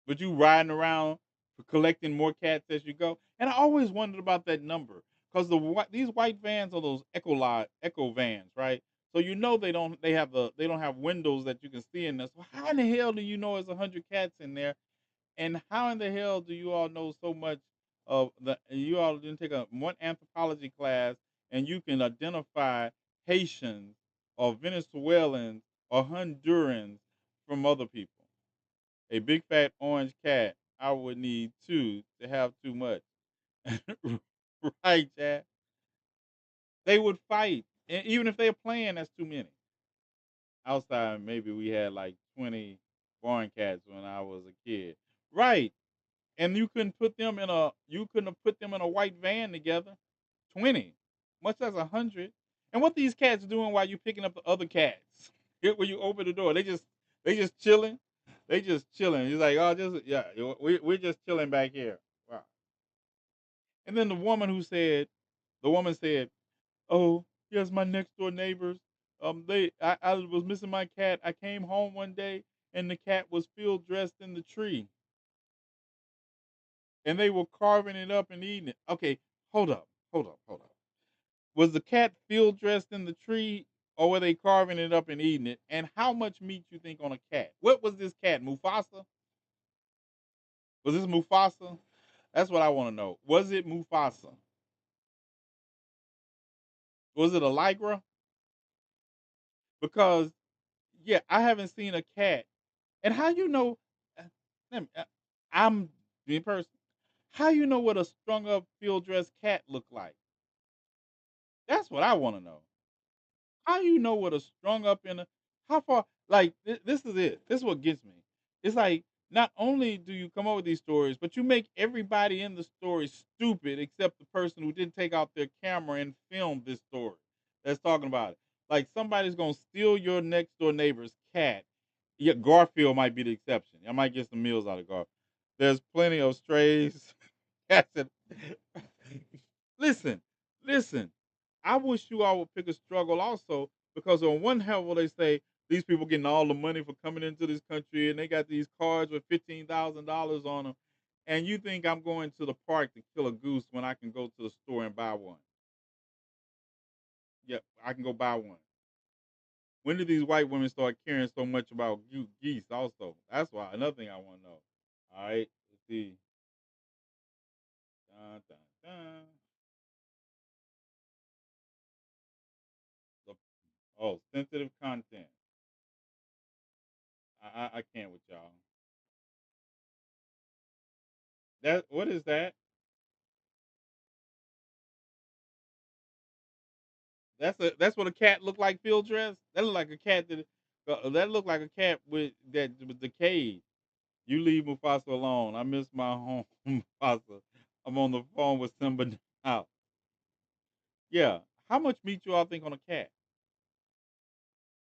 C: But you riding around for collecting more cats as you go. And I always wondered about that number because these white vans are those echo vans, right? So they don't have windows that you can see in there. So how in the hell do you know there's 100 cats in there? And how in the hell do you all know so much of the? You all didn't take one anthropology class and you can identify Haitians or Venezuelans or Hondurans from other people. A big fat orange cat, I would need 2 to have too much. Right, Chad? They would fight. And even if they're playing, that's too many. Outside, maybe we had like 20 barn cats when I was a kid. Right. And you couldn't have put them in a white van together. 20. Much less 100. And what these cats doing while you picking up the other cats? When you open the door, they just chilling. They just chilling. He's like, oh, just yeah, we're just chilling back here. Wow. And then the woman said, oh, yes, my next door neighbors. I was missing my cat. I came home one day and the cat was field dressed in the tree, and they were carving it up and eating it. Okay, hold up. Was the cat field dressed in the tree, or were they carving it up and eating it? And how much meat you think on a cat? What was this cat? Mufasa? Was this Mufasa? That's what I want to know. Was it Mufasa? Was it a Lygra? Because yeah, I haven't seen a cat. And how you know? uh, I'm being person. How you know what a strung up field dressed cat look like? That's what I want to know. How you know what a strung up in a how far like this is it. This is what gets me. It's like not only do you come up with these stories, but you make everybody in the story stupid except the person who didn't take out their camera and film this story that's talking about it. Like somebody's gonna steal your next door neighbor's cat. Yeah, Garfield might be the exception. I might get some meals out of Garfield. There's plenty of strays. Cats and- listen, listen. I wish you all would pick a struggle also Because on one level they say these people getting all the money for coming into this country and they got these cars with $15,000 on them, and you think I'm going to the park to kill a goose when I can go to the store and buy one? Yep, I can go buy one. When did these white women start caring so much about geese? Also, that's why another thing I want to know. All right, let's see. Dun, dun, dun. The- Oh, sensitive content. I can't with y'all. That what is that? That's what a cat look like field dress. That look like a cat that look like a cat with that was decayed. You leave Mufasa alone. I miss my home, Mufasa. I'm on the phone with Simba now. Yeah. How much meat you all think on a cat?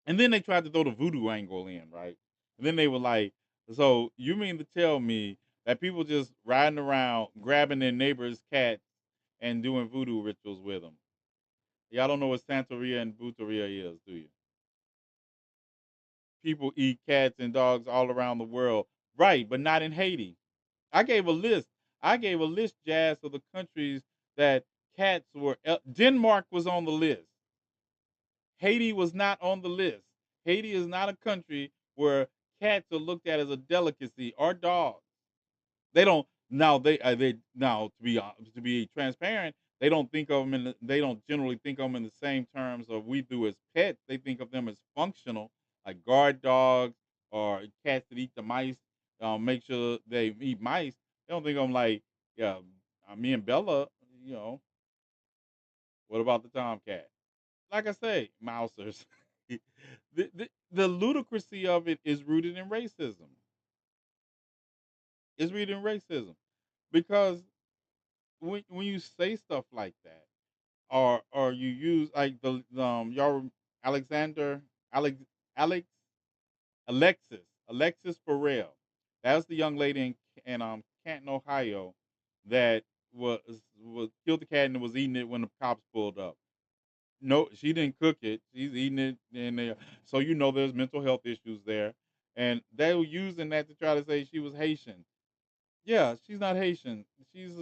C: And then they tried to throw the voodoo angle in, right? And then they were like, so you mean to tell me that people just riding around grabbing their neighbor's cats and doing voodoo rituals with them? Y'all don't know what Santeria and Booteria is, do you? People eat cats and dogs all around the world. Right, but not in Haiti. I gave a list. I gave a list, Jazz, of the countries that cats were. Denmark was on the list. Haiti was not on the list. Haiti is not a country where cats are looked at as a delicacy or dogs. They don't now they now to be transparent, they don't think of them they don't generally think of them in the same terms of we do as pets. They think of them as functional, like guard dogs or cats that eat the mice, make sure they eat mice. They don't think of them like yeah, me and Bella, you know. What about the tomcat? Like I say, mousers. The ludicrousy of it is rooted in racism. It's rooted in racism because when you say stuff like that, or you use like y'all Alexander Alex Alex Alexis Farrell. That's the young lady in Canton, Ohio, that was was killed the cat and was eating it when the cops pulled up. No, she didn't cook it. She's eating it, and so you know there's mental health issues there, and they were using that to try to say she was Haitian. Yeah, she's not Haitian. She's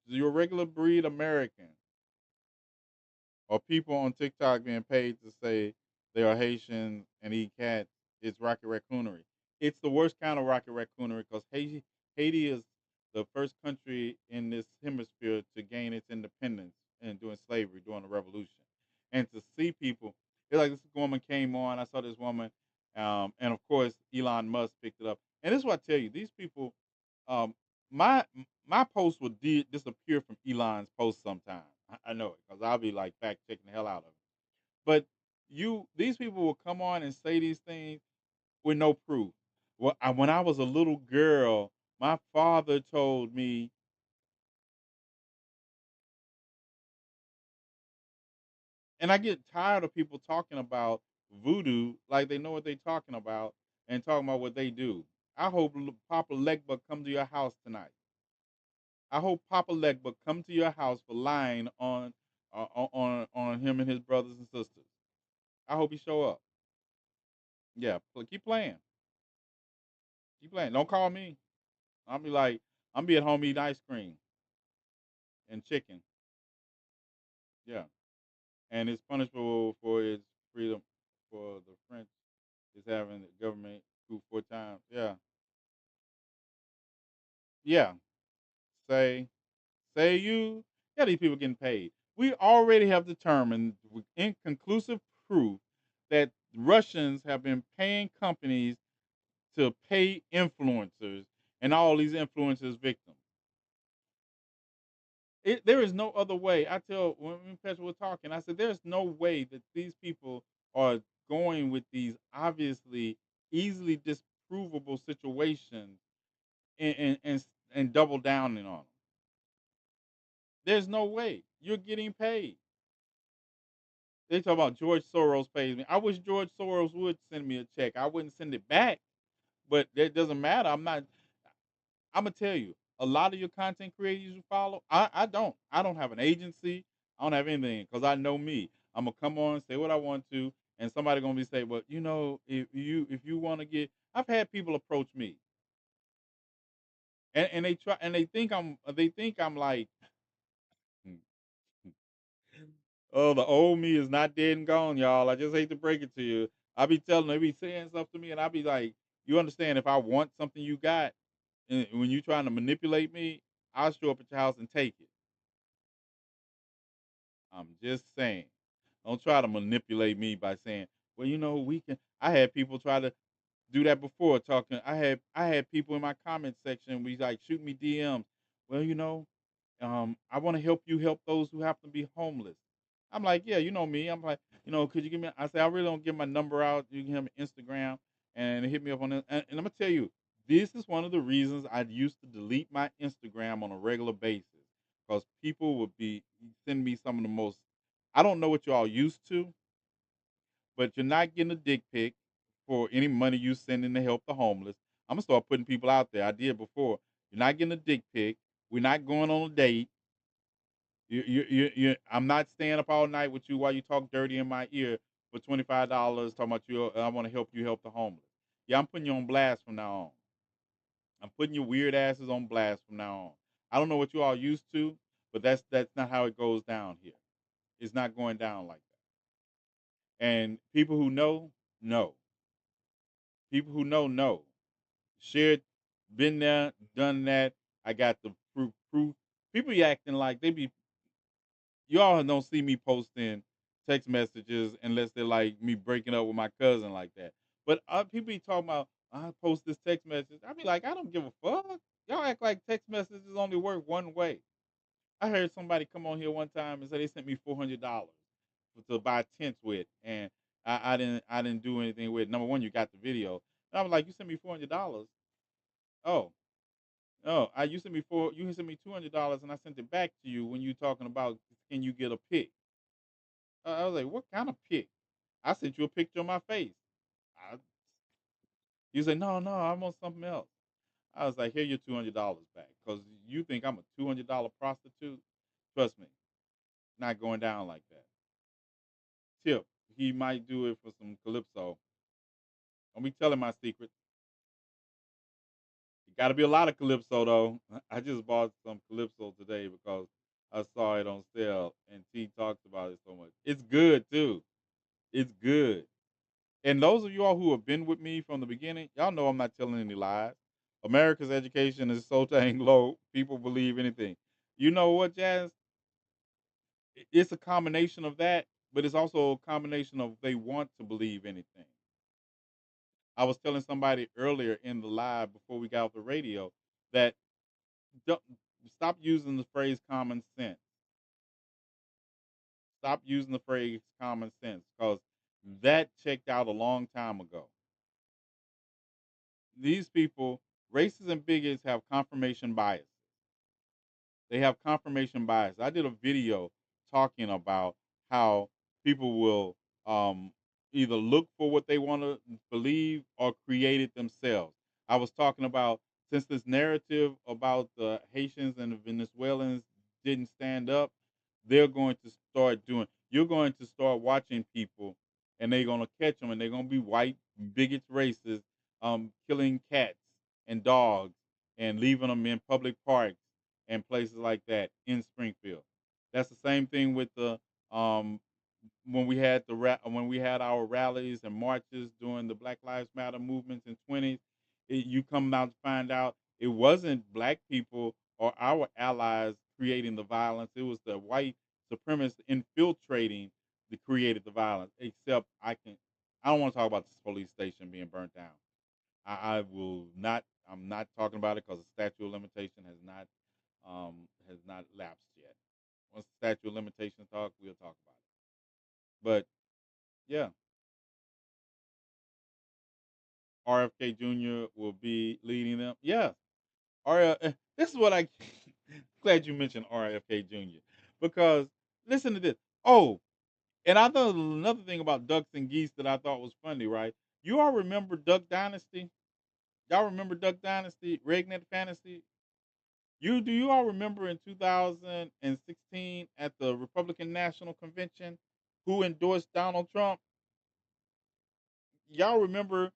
C: your regular breed American. Or people on TikTok being paid to say they are Haitian and eat cats. It's rocket raccoonery. It's the worst kind of rocket raccoonery because Haiti is the first country in this hemisphere to gain its independence and during slavery, during the revolution. And to see people, it's like this woman came on. I saw this woman, and of course Elon Musk picked it up. And this is what I tell you: these people, um, my my post would disappear from Elon's post sometimes. I know it because I'll be like fact checking the hell out of it. But these people will come on and say these things with no proof. Well, when I was a little girl, my father told me, and I get tired of people talking about voodoo like they know what they're talking about and talking about what they do. I hope Papa Legba come to your house tonight. I hope Papa Legba come to your house for lying on him and his brothers and sisters. I hope he show up. Yeah, keep playing. Keep playing. Don't call me. I'll be like, I'm be at home eating ice cream and chicken. Yeah, and it's punishable for its freedom. For the French is having the government coup 4 times. Yeah, yeah. Say, say you. Yeah, these people getting paid. We already have determined with inconclusive proof that Russians have been paying companies to pay influencers, and all these influencers victims. There is no other way. I tell when me and Petra were talking, I said there's no way that these people are going with these obviously easily disprovable situations and double downing on them. There's no way. You're getting paid. They talk about George Soros pays me. I wish George Soros would send me a check. I wouldn't send it back, but that doesn't matter. I'm gonna tell you, a lot of your content creators you follow, I don't. I don't have an agency. I don't have anything because I know me. I'm gonna come on, say what I want to, and somebody gonna be say, well, if you want to get, I've had people approach me, and they try and they think I'm like, oh, the old me is not dead and gone, y'all. I just hate to break it to you. I be telling them, they be saying stuff to me, and I be like, you understand? If I want something you got, and when you trying to manipulate me, I'll show up at your house and take it. I'm just saying. Don't try to manipulate me by saying, well, we can. I had people try to do that before talking. I had people in my comment section. We like shoot me DMs. Well, I want to help you help those who happen to be homeless. I'm like, yeah, you know me. I'm like, could you give me? I say, I really don't give my number out. You can have my Instagram and hit me up on it. And I'm gonna tell you, this is one of the reasons I used to delete my Instagram on a regular basis because people would be sending me some of the most. I don't know what you all used to, but you're not getting a dick pic for any money you sending to help the homeless. I'm gonna start putting people out there. I did before. You're not getting a dick pic. We're not going on a date. I'm not staying up all night with you while you talk dirty in my ear for $25. Talking about you, I want to help you help the homeless. Yeah, I'm putting you on blast from now on. I'm putting your weird asses on blast from now on. I don't know what you all used to, but that's not how it goes down here. It's not going down like that. And people who know. People who know. Shared, been there, done that. I got the proof. People be acting like they be. Y'all don't see me posting text messages unless they're like me breaking up with my cousin like that. But people be talking about I post this text message. I be like, I don't give a fuck. Y'all act like text messages only work one way. I heard somebody come on here one time and say they sent me $400 to buy tents with, and I didn't do anything with it. Number one, you got the video. And I was like, you sent me $400. Oh, oh, you sent me $200 and I sent it back to you when you talking about can you get a pic? I was like, what kind of pic? I sent you a picture of my face. I, you say, no, no, I want something else. I was like, here your $200 back because you think I'm a $200 prostitute. Trust me, not going down like that. Tip, he might do it for some calypso. Don't be telling my secrets. It got to be a lot of calypso though. I just bought some calypso today because I saw it on sale and T talks about it so much. It's good too. It's good. And those of you all who have been with me from the beginning, y'all know I'm not telling any lies. America's education is so dang low, people believe anything. You know what, Jazz? It's a combination of that, but it's also a combination of they want to believe anything. I was telling somebody earlier in the live before we got off the radio that don't, stop using the phrase common sense. Stop using the phrase common sense because that checked out a long time ago. These people, racists and bigots, have confirmation bias. They have confirmation bias. I did a video talking about how people will either look for what they want to believe or create it themselves. I was talking about since this narrative about the Haitians and the Venezuelans didn't stand up, they're going to start doing. You're going to start watching people, and they're going to catch them, and they're going to be white bigots, racists, killing cats and dogs and leaving them in public parks and places like that in Springfield. That's the same thing with the um, when we had our rallies and marches during the Black Lives Matter movements in 20s. You come out to find out it wasn't black people or our allies creating the violence. It was the white supremacists infiltrating that created the violence. Except I don't want to talk about this police station being burnt down. I will not. I'm not talking about it because the statute of limitation has not lapsed yet. Once the statute of limitations talk, we'll talk about it. But yeah, RFK Jr. will be leading them. Yeah, this is what I. Glad you mentioned RFK Jr. because listen to this. Oh, and I thought another thing about ducks and geese that I thought was funny. Right? You all remember Duck Dynasty? Y'all remember Duck Dynasty? Regnet Fantasy? Do you all remember in 2016 at the Republican National Convention who endorsed Donald Trump? y'all remember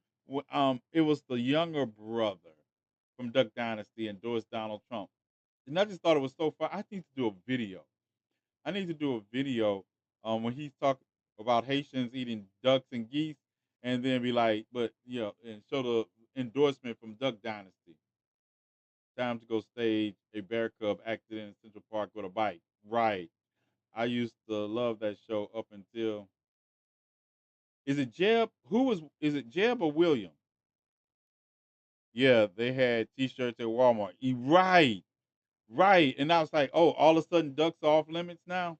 C: it was the younger brother from Duck Dynasty endorsed Donald Trump. And I just thought it was so fun. I need to do a video. I need to do a video when he's talking about Haitians eating ducks and geese, and then be like, but and show the endorsement from Duck Dynasty. Time to go stage a bear cub accident in Central Park with a bike. Right. I used to love that show up until is it Jeb? Is it Jeb or William? Yeah, they had T-shirts at Walmart. Right, right. And I was like, oh, all of a sudden, ducks off limits now.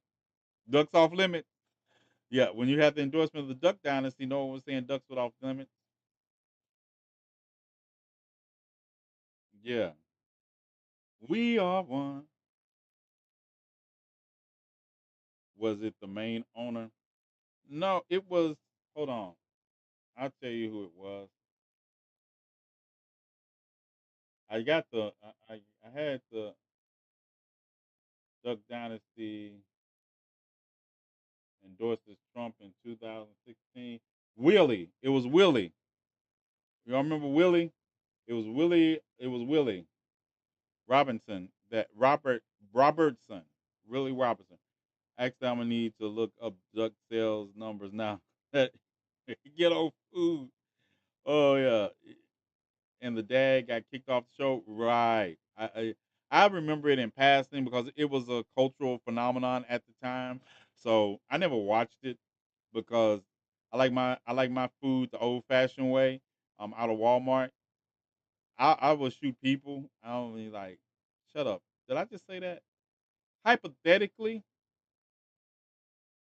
C: Ducks off limits. Yeah, when you had the endorsement of the Duck Dynasty, no one was saying ducks were off limits. Yeah, we are one. Was it the main owner? No, it was. Hold on, I'll tell you who it was. I got the. I had the Duck Dynasty endorses Trump in 2016. Willie, it was Willie. Y'all remember Willie? It was Willie. It was Willie Robinson. That Robertson. Willie Robertson. Actually, I'm gonna need to look up duck sales numbers now. Get old food. Oh yeah. And the dad got kicked off the show. Right. I remember it in passing because it was a cultural phenomenon at the time. So I never watched it because I like my food the old fashioned way. Out of Walmart. I will shoot people. I only like shut up. Did I just say that? Hypothetically,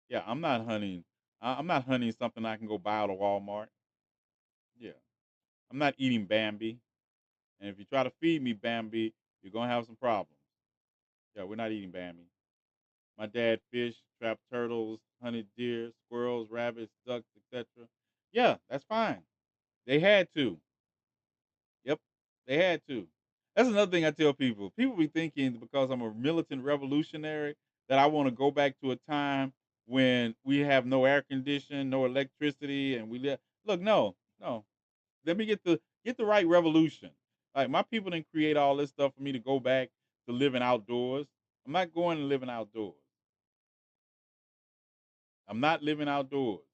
C: yeah, I'm not hunting. I'm not hunting something I can go buy out of Walmart. Yeah. I'm not eating Bambi. And if you try to feed me Bambi, you're gonna have some problems. Yeah, we're not eating Bambi. My dad fished, trapped turtles, hunted deer, squirrels, rabbits, ducks, etc. Yeah, that's fine. They had to. Yep, they had to. That's another thing I tell people. People be thinking because I'm a militant revolutionary that I want to go back to a time when we have no air conditioning, no electricity, and look. No, no. Let me get the right revolution. Like my people didn't create all this stuff for me to go back to living outdoors. I'm not going to living outdoors. I'm not living outdoors.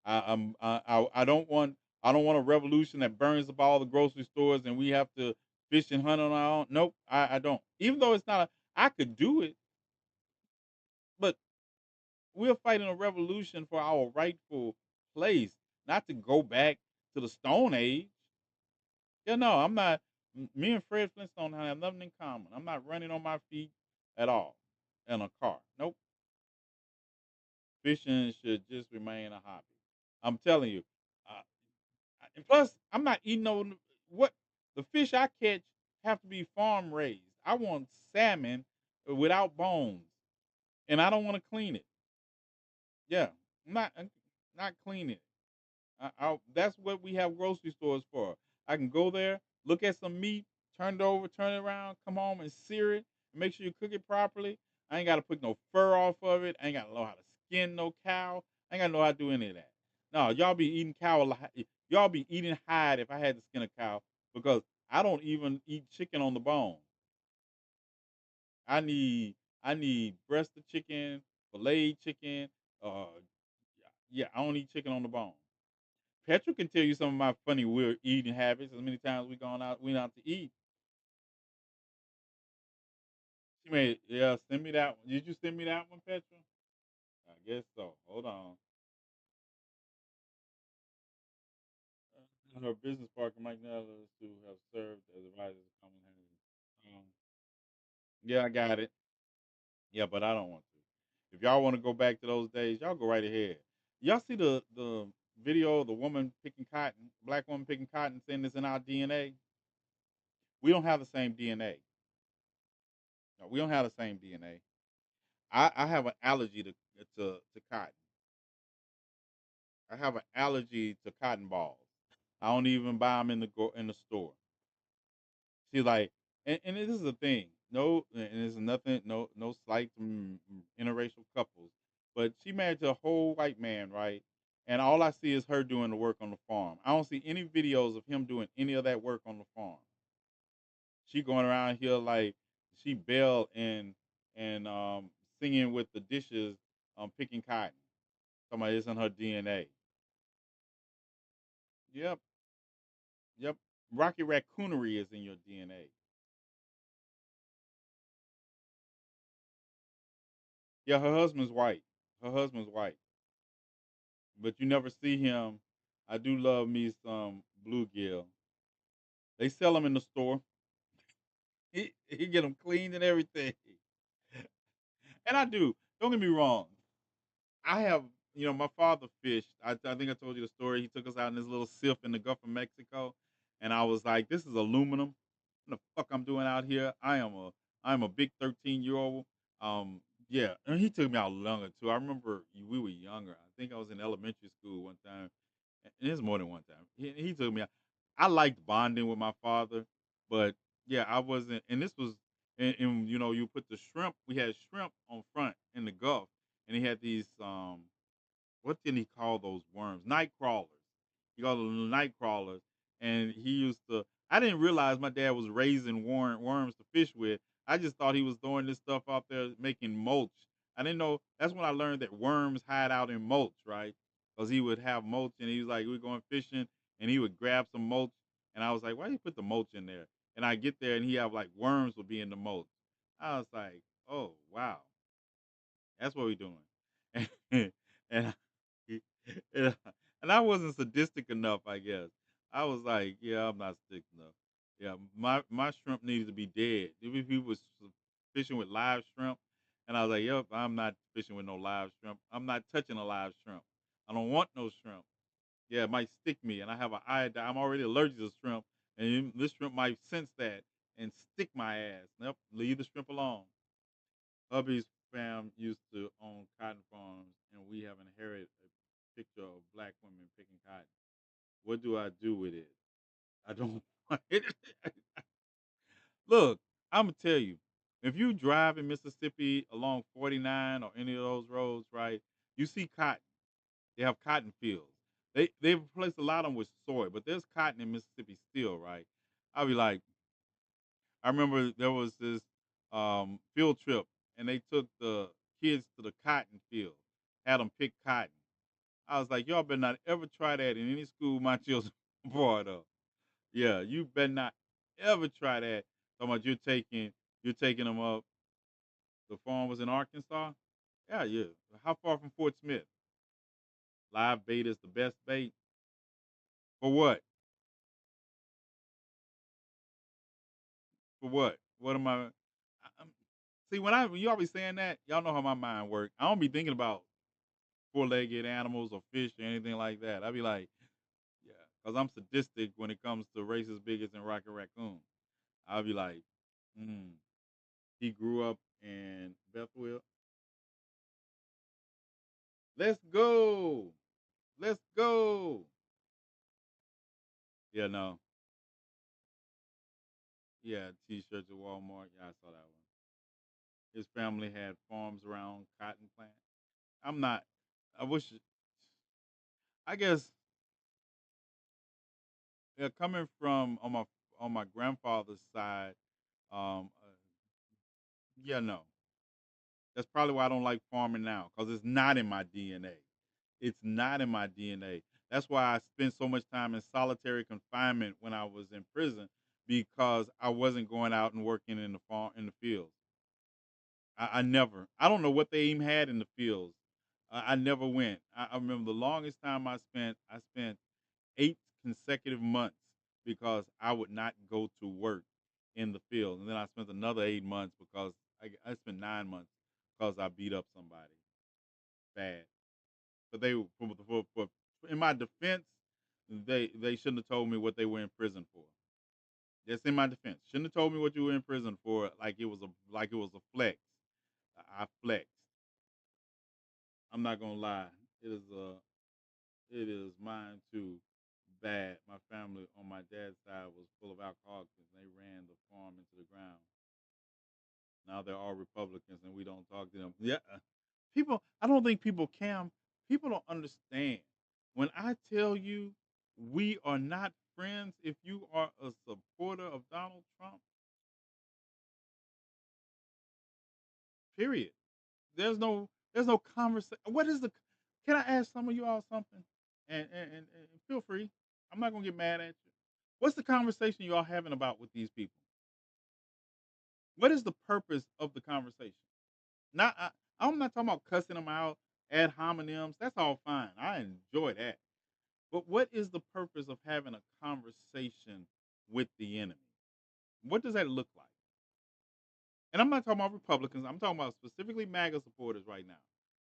C: I don't want a revolution that burns up all the grocery stores and we have to fish and hunt on our own. Nope, I don't. Even though it's not I could do it, but we're fighting a revolution for our rightful place, not to go back to the Stone Age. Yeah, no, I'm not. Me and Fred Flintstone have nothing in common. I'm not running on my feet at all in a car. Nope. Fishing should just remain a hobby. I'm telling you. Uh, and plus, I'm not eating no what the fish I catch have to be farm raised. I want salmon without bones, and I don't want to clean it. Yeah, I'm not cleaning it. That's what we have grocery stores for. I can go there, look at some meat, turn it over, turn it around, come home and sear it, and make sure you cook it properly. I ain't got to put no fur off of it. I ain't got to know how to skin no cow. I ain't got to know how to do any of that. No, y'all be eating y'all be eating hide if I had to skin a cow because I don't even eat chicken on the bone. I need I need breast of chicken, filleted chicken. Uh, yeah, I don't eat chicken on the bone. Petra can tell you some of my funny weird eating habits. As many times went out to eat. She made, yeah, send me that one. Did you send me that one, Petra? I guess so. Hold on. Her business partner, Mike Nellis, who have served as advisors to common yeah, I got it. Yeah, but I don't want to. If y'all want to go back to those days, y'all go right ahead. Y'all see the video of the woman picking cotton, black woman picking cotton, saying it's in our DNA? We don't have the same DNA. No, we don't have the same DNA. I have an allergy to cotton. I have an allergy to cotton balls. I don't even buy them in the store. See, like, and this is the thing. No, and it's nothing. No slight to interracial couples, but she married to a whole white man, right? and all I see is her doing the work on the farm. I don't see any videos of him doing any of that work on the farm. She going around here like she Belle and singing with the dishes, picking cotton. Somebody it's in her DNA. Yep, yep. Rocky Raccoonery is in your DNA. Yeah, her husband's white. Her husband's white, but you never see him. I do love me some bluegill. They sell them in the store. He get them cleaned and everything. And I do. Don't get me wrong. I have, my father fished. I think I told you the story. He took us out in this little sift in the Gulf of Mexico, and I was like, "This is aluminum. What the fuck I'm doing out here? I'm a big 13-year-old." Um, yeah, and he took me out longer too. I remember we were younger. I think I was in elementary school one time, and it's more than one time. He took me out. I liked bonding with my father, but yeah, I wasn't. And this was, and you put the shrimp. We had shrimp on front in the Gulf, and he had these what did he call those worms? Night crawlers. He called them night crawlers, and he used to. I didn't realize my dad was raising worms to fish with. I just thought he was throwing this stuff out there making mulch. I didn't know. That's when I learned that worms hide out in mulch, right? Because he would have mulch, and he was like, we're going fishing, and he would grab some mulch, and I was like, why do you put the mulch in there? And I get there, and he have like worms would be in the mulch. I was like, oh wow, that's what we're doing. And and and I wasn't sadistic enough, I guess. I was like, yeah, I'm not sick enough. Yeah, my shrimp needed to be dead. If he was fishing with live shrimp, and I was like, yep, I'm not fishing with no live shrimp. I'm not touching a live shrimp. I don't want no shrimp. Yeah, it might stick me, and I have an iodine. I'm already allergic to shrimp, and this shrimp might sense that and stick my ass. Nope, leave the shrimp alone. Hubby's fam used to own cotton farms, and we have inherited a picture of black women picking cotton. What do I do with it? I don't want it. Look, I'm gonna tell you, if you drive in Mississippi along 49 or any of those roads, right, you see cotton. They have cotton fields. They've replaced a lot of them with soy, but there's cotton in Mississippi still, right? I'll be like, I remember there was this field trip, and they took the kids to the cotton field, had them pick cotton. I was like, y'all better not ever try that in any school my children are part of. Yeah, you better not ever try that. Talking about you're taking them up. The farm was in Arkansas. Yeah, yeah. How far from Fort Smith? Live bait is the best bait for what? For what? What am See, when you always saying that, y'all know how my mind works. I don't be thinking about four-legged animals or fish or anything like that. I'd be like, yeah, because I'm sadistic when it comes to racist bigots and Rocket Raccoon. I'll be like, mm, he grew up in Bethel. Let's go. Let's go. Yeah, no. Yeah, T-shirts at Walmart. Yeah, I saw that one. His family had farms around cotton plant. I'm not. I wish. I guess yeah, coming from on my grandfather's side, yeah, no. That's probably why I don't like farming now because it's not in my DNA. It's not in my DNA. That's why I spent so much time in solitary confinement when I was in prison because I wasn't going out and working in the farm in the fields. I never. I don't know what they even had in the fields. I never went. I remember the longest time I spent 8 consecutive months because I would not go to work in the field, and then I spent another 8 months because I spent 9 months because I beat up somebody bad. But they for in my defense, they shouldn't have told me what they were in prison for. That's in my defense. Shouldn't have told me what you were in prison for. Like it was a flex. I flexed. I'm not gonna lie. It is mine too. Bad. My family on my dad's side was full of alcoholics, and they ran the farm into the ground. Now they're all Republicans, and we don't talk to them. Yeah, people. I don't think people can. People don't understand. When I tell you we are not friends if you are a supporter of Donald Trump, period. There's no conversation. What is the Can I ask some of you all something? And feel free. I'm not gonna get mad at you. What's the conversation you all having about with these people? What is the purpose of the conversation? Not I'm not talking about cussing them out, ad hominems. That's all fine. I enjoy that. But what is the purpose of having a conversation with the enemy? What does that look like? And I'm not talking about Republicans. I'm talking about specifically MAGA supporters right now.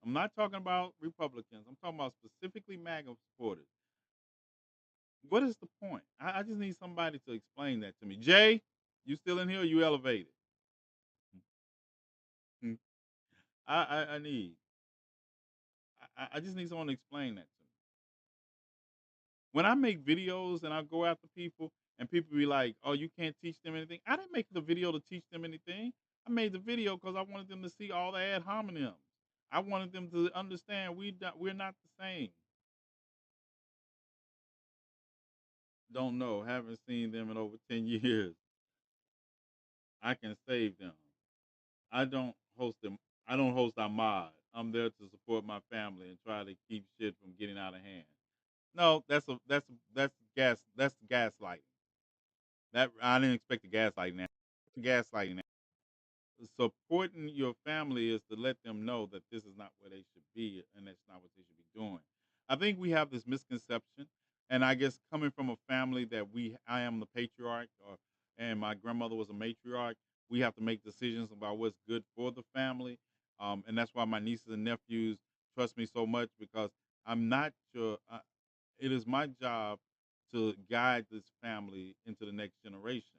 C: I'm not talking about Republicans. I'm talking about specifically MAGA supporters. What is the point? I just need somebody to explain that to me. Jay, you still in here? Or you elevated? Hmm. I need. I just need someone to explain that to me. When I make videos and I go after people and people be like, "Oh, you can't teach them anything." I didn't make the video to teach them anything. I made the video because I wanted them to see all the ad hominems. I wanted them to understand we're not the same. Don't know. Haven't seen them in over 10 years. I can save them. I don't host them. I don't host our mod. I'm there to support my family and try to keep shit from getting out of hand. No, that's gaslighting. That I didn't expect the gaslighting. Gaslighting. Supporting your family is to let them know that this is not where they should be and that's not what they should be doing. I think we have this misconception, and I guess coming from a family that I am the patriarch, and my grandmother was a matriarch. We have to make decisions about what's good for the family, and that's why my nieces and nephews trust me so much because I'm not sure. It is my job to guide this family into the next generation.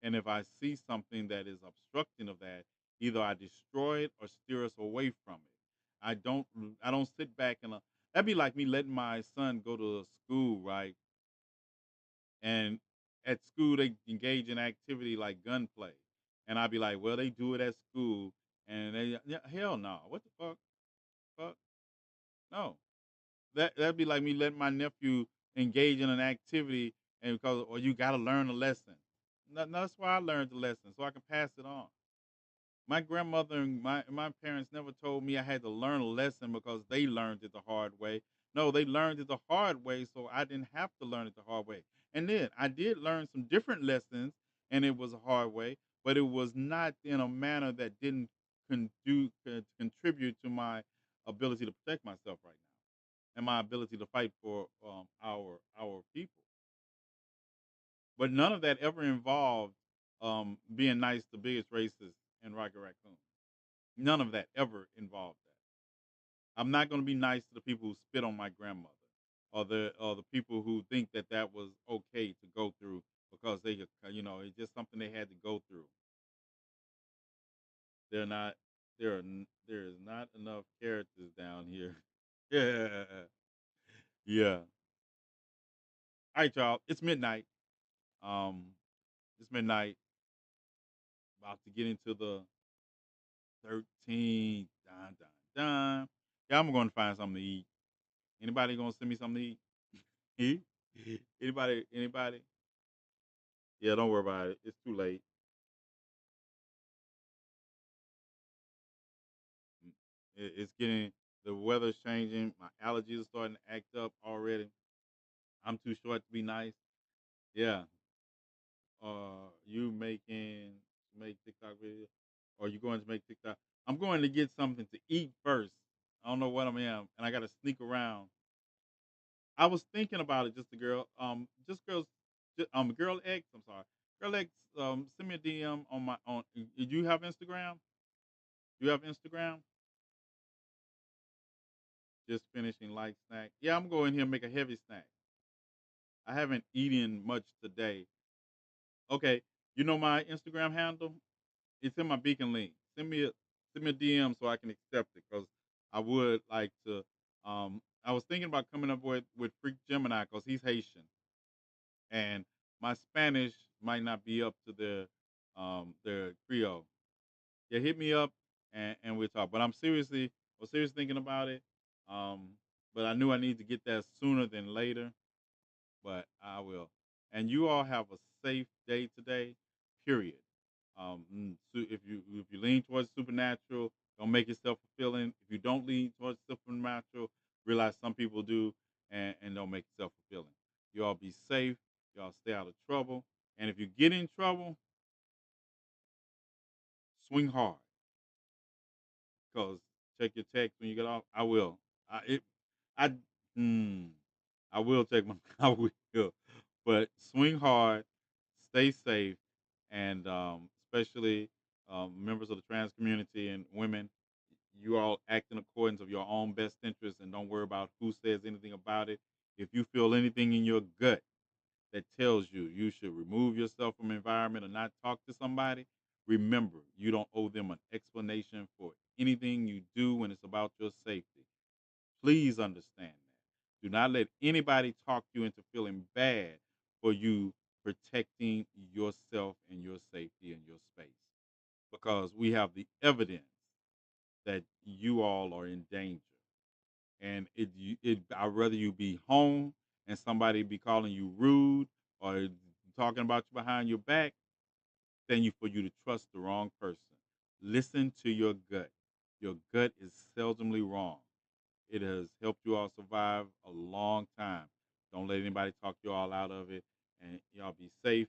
C: And if I see something that is obstructing of that, either I destroy it or steer us away from it. I don't sit back and that'd be like me letting my son go to a school, right? And at school they engage in activity like gunplay. And I'd be like, well, they do it at school and they yeah, hell no. What the fuck? Fuck? No. That'd be like me letting my nephew engage in an activity and because or you gotta learn a lesson. No, that's why I learned the lesson, so I can pass it on. My grandmother and my parents never told me I had to learn a lesson because they learned it the hard way. No, they learned it the hard way, so I didn't have to learn it the hard way. And then I did learn some different lessons, and it was a hard way, but it was not in a manner that didn't contribute to my ability to protect myself right now and my ability to fight for our people. But none of that ever involved being nice to biggest racist in Rocket Raccoon. None of that ever involved that. I'm not going to be nice to the people who spit on my grandmother, or the people who think that that was okay to go through because it's just something they had to go through. They're not. There is not enough characters down here. Yeah, yeah. All right, y'all. It's midnight. Um, it's midnight. About to get into the 13th. Dun, dun, dun. Yeah, I'm going to find something to eat. Anybody going to send me something to eat? Eat? Anybody? Anybody? Yeah, don't worry about it. It's too late. It's getting the weather's changing. My allergies are starting to act up already. I'm too short to be nice. Yeah. You make TikTok video, or you going to make TikTok? I'm going to get something to eat first. I don't know what I am, and I got to sneak around. I was thinking about it. Just a girl. Girl X. I'm sorry, Girl X. Send me a DM on my on. You have Instagram? You have Instagram? Just finishing light snack. Yeah, I'm going here and make a heavy snack. I haven't eaten much today. Okay, you know my Instagram handle? It's in my beacon link. Send me a DM so I can accept it because I would like to. I was thinking about coming up with Freak Gemini because he's Haitian and my Spanish might not be up to their Creole. Yeah, hit me up and we'll talk. But I'm seriously thinking about it. Um, but I knew I need to get that sooner than later. But I will. And you all have a safe day today. Period. If you lean towards supernatural, don't make it self fulfilling. If you don't lean towards supernatural, realize some people do, and don't make it self fulfilling. You all be safe. Y'all stay out of trouble. And if you get in trouble, swing hard. Cause check your text when you get off. I will. I mm, I will take my I will. But swing hard, stay safe, and especially members of the trans community and women, you all act in accordance of your own best interests and don't worry about who says anything about it. If you feel anything in your gut that tells you you should remove yourself from environment or not talk to somebody, remember you don't owe them an explanation for anything you do when it's about your safety. Please understand that. Do not let anybody talk you into feeling bad for you protecting yourself and your safety and your space because we have the evidence that you all are in danger. And I'd rather you be home and somebody be calling you rude or talking about you behind your back than for you to trust the wrong person. Listen to your gut. Your gut is seldomly wrong. It has helped you all survive a long time. Don't let anybody talk you all out of it. And y'all be safe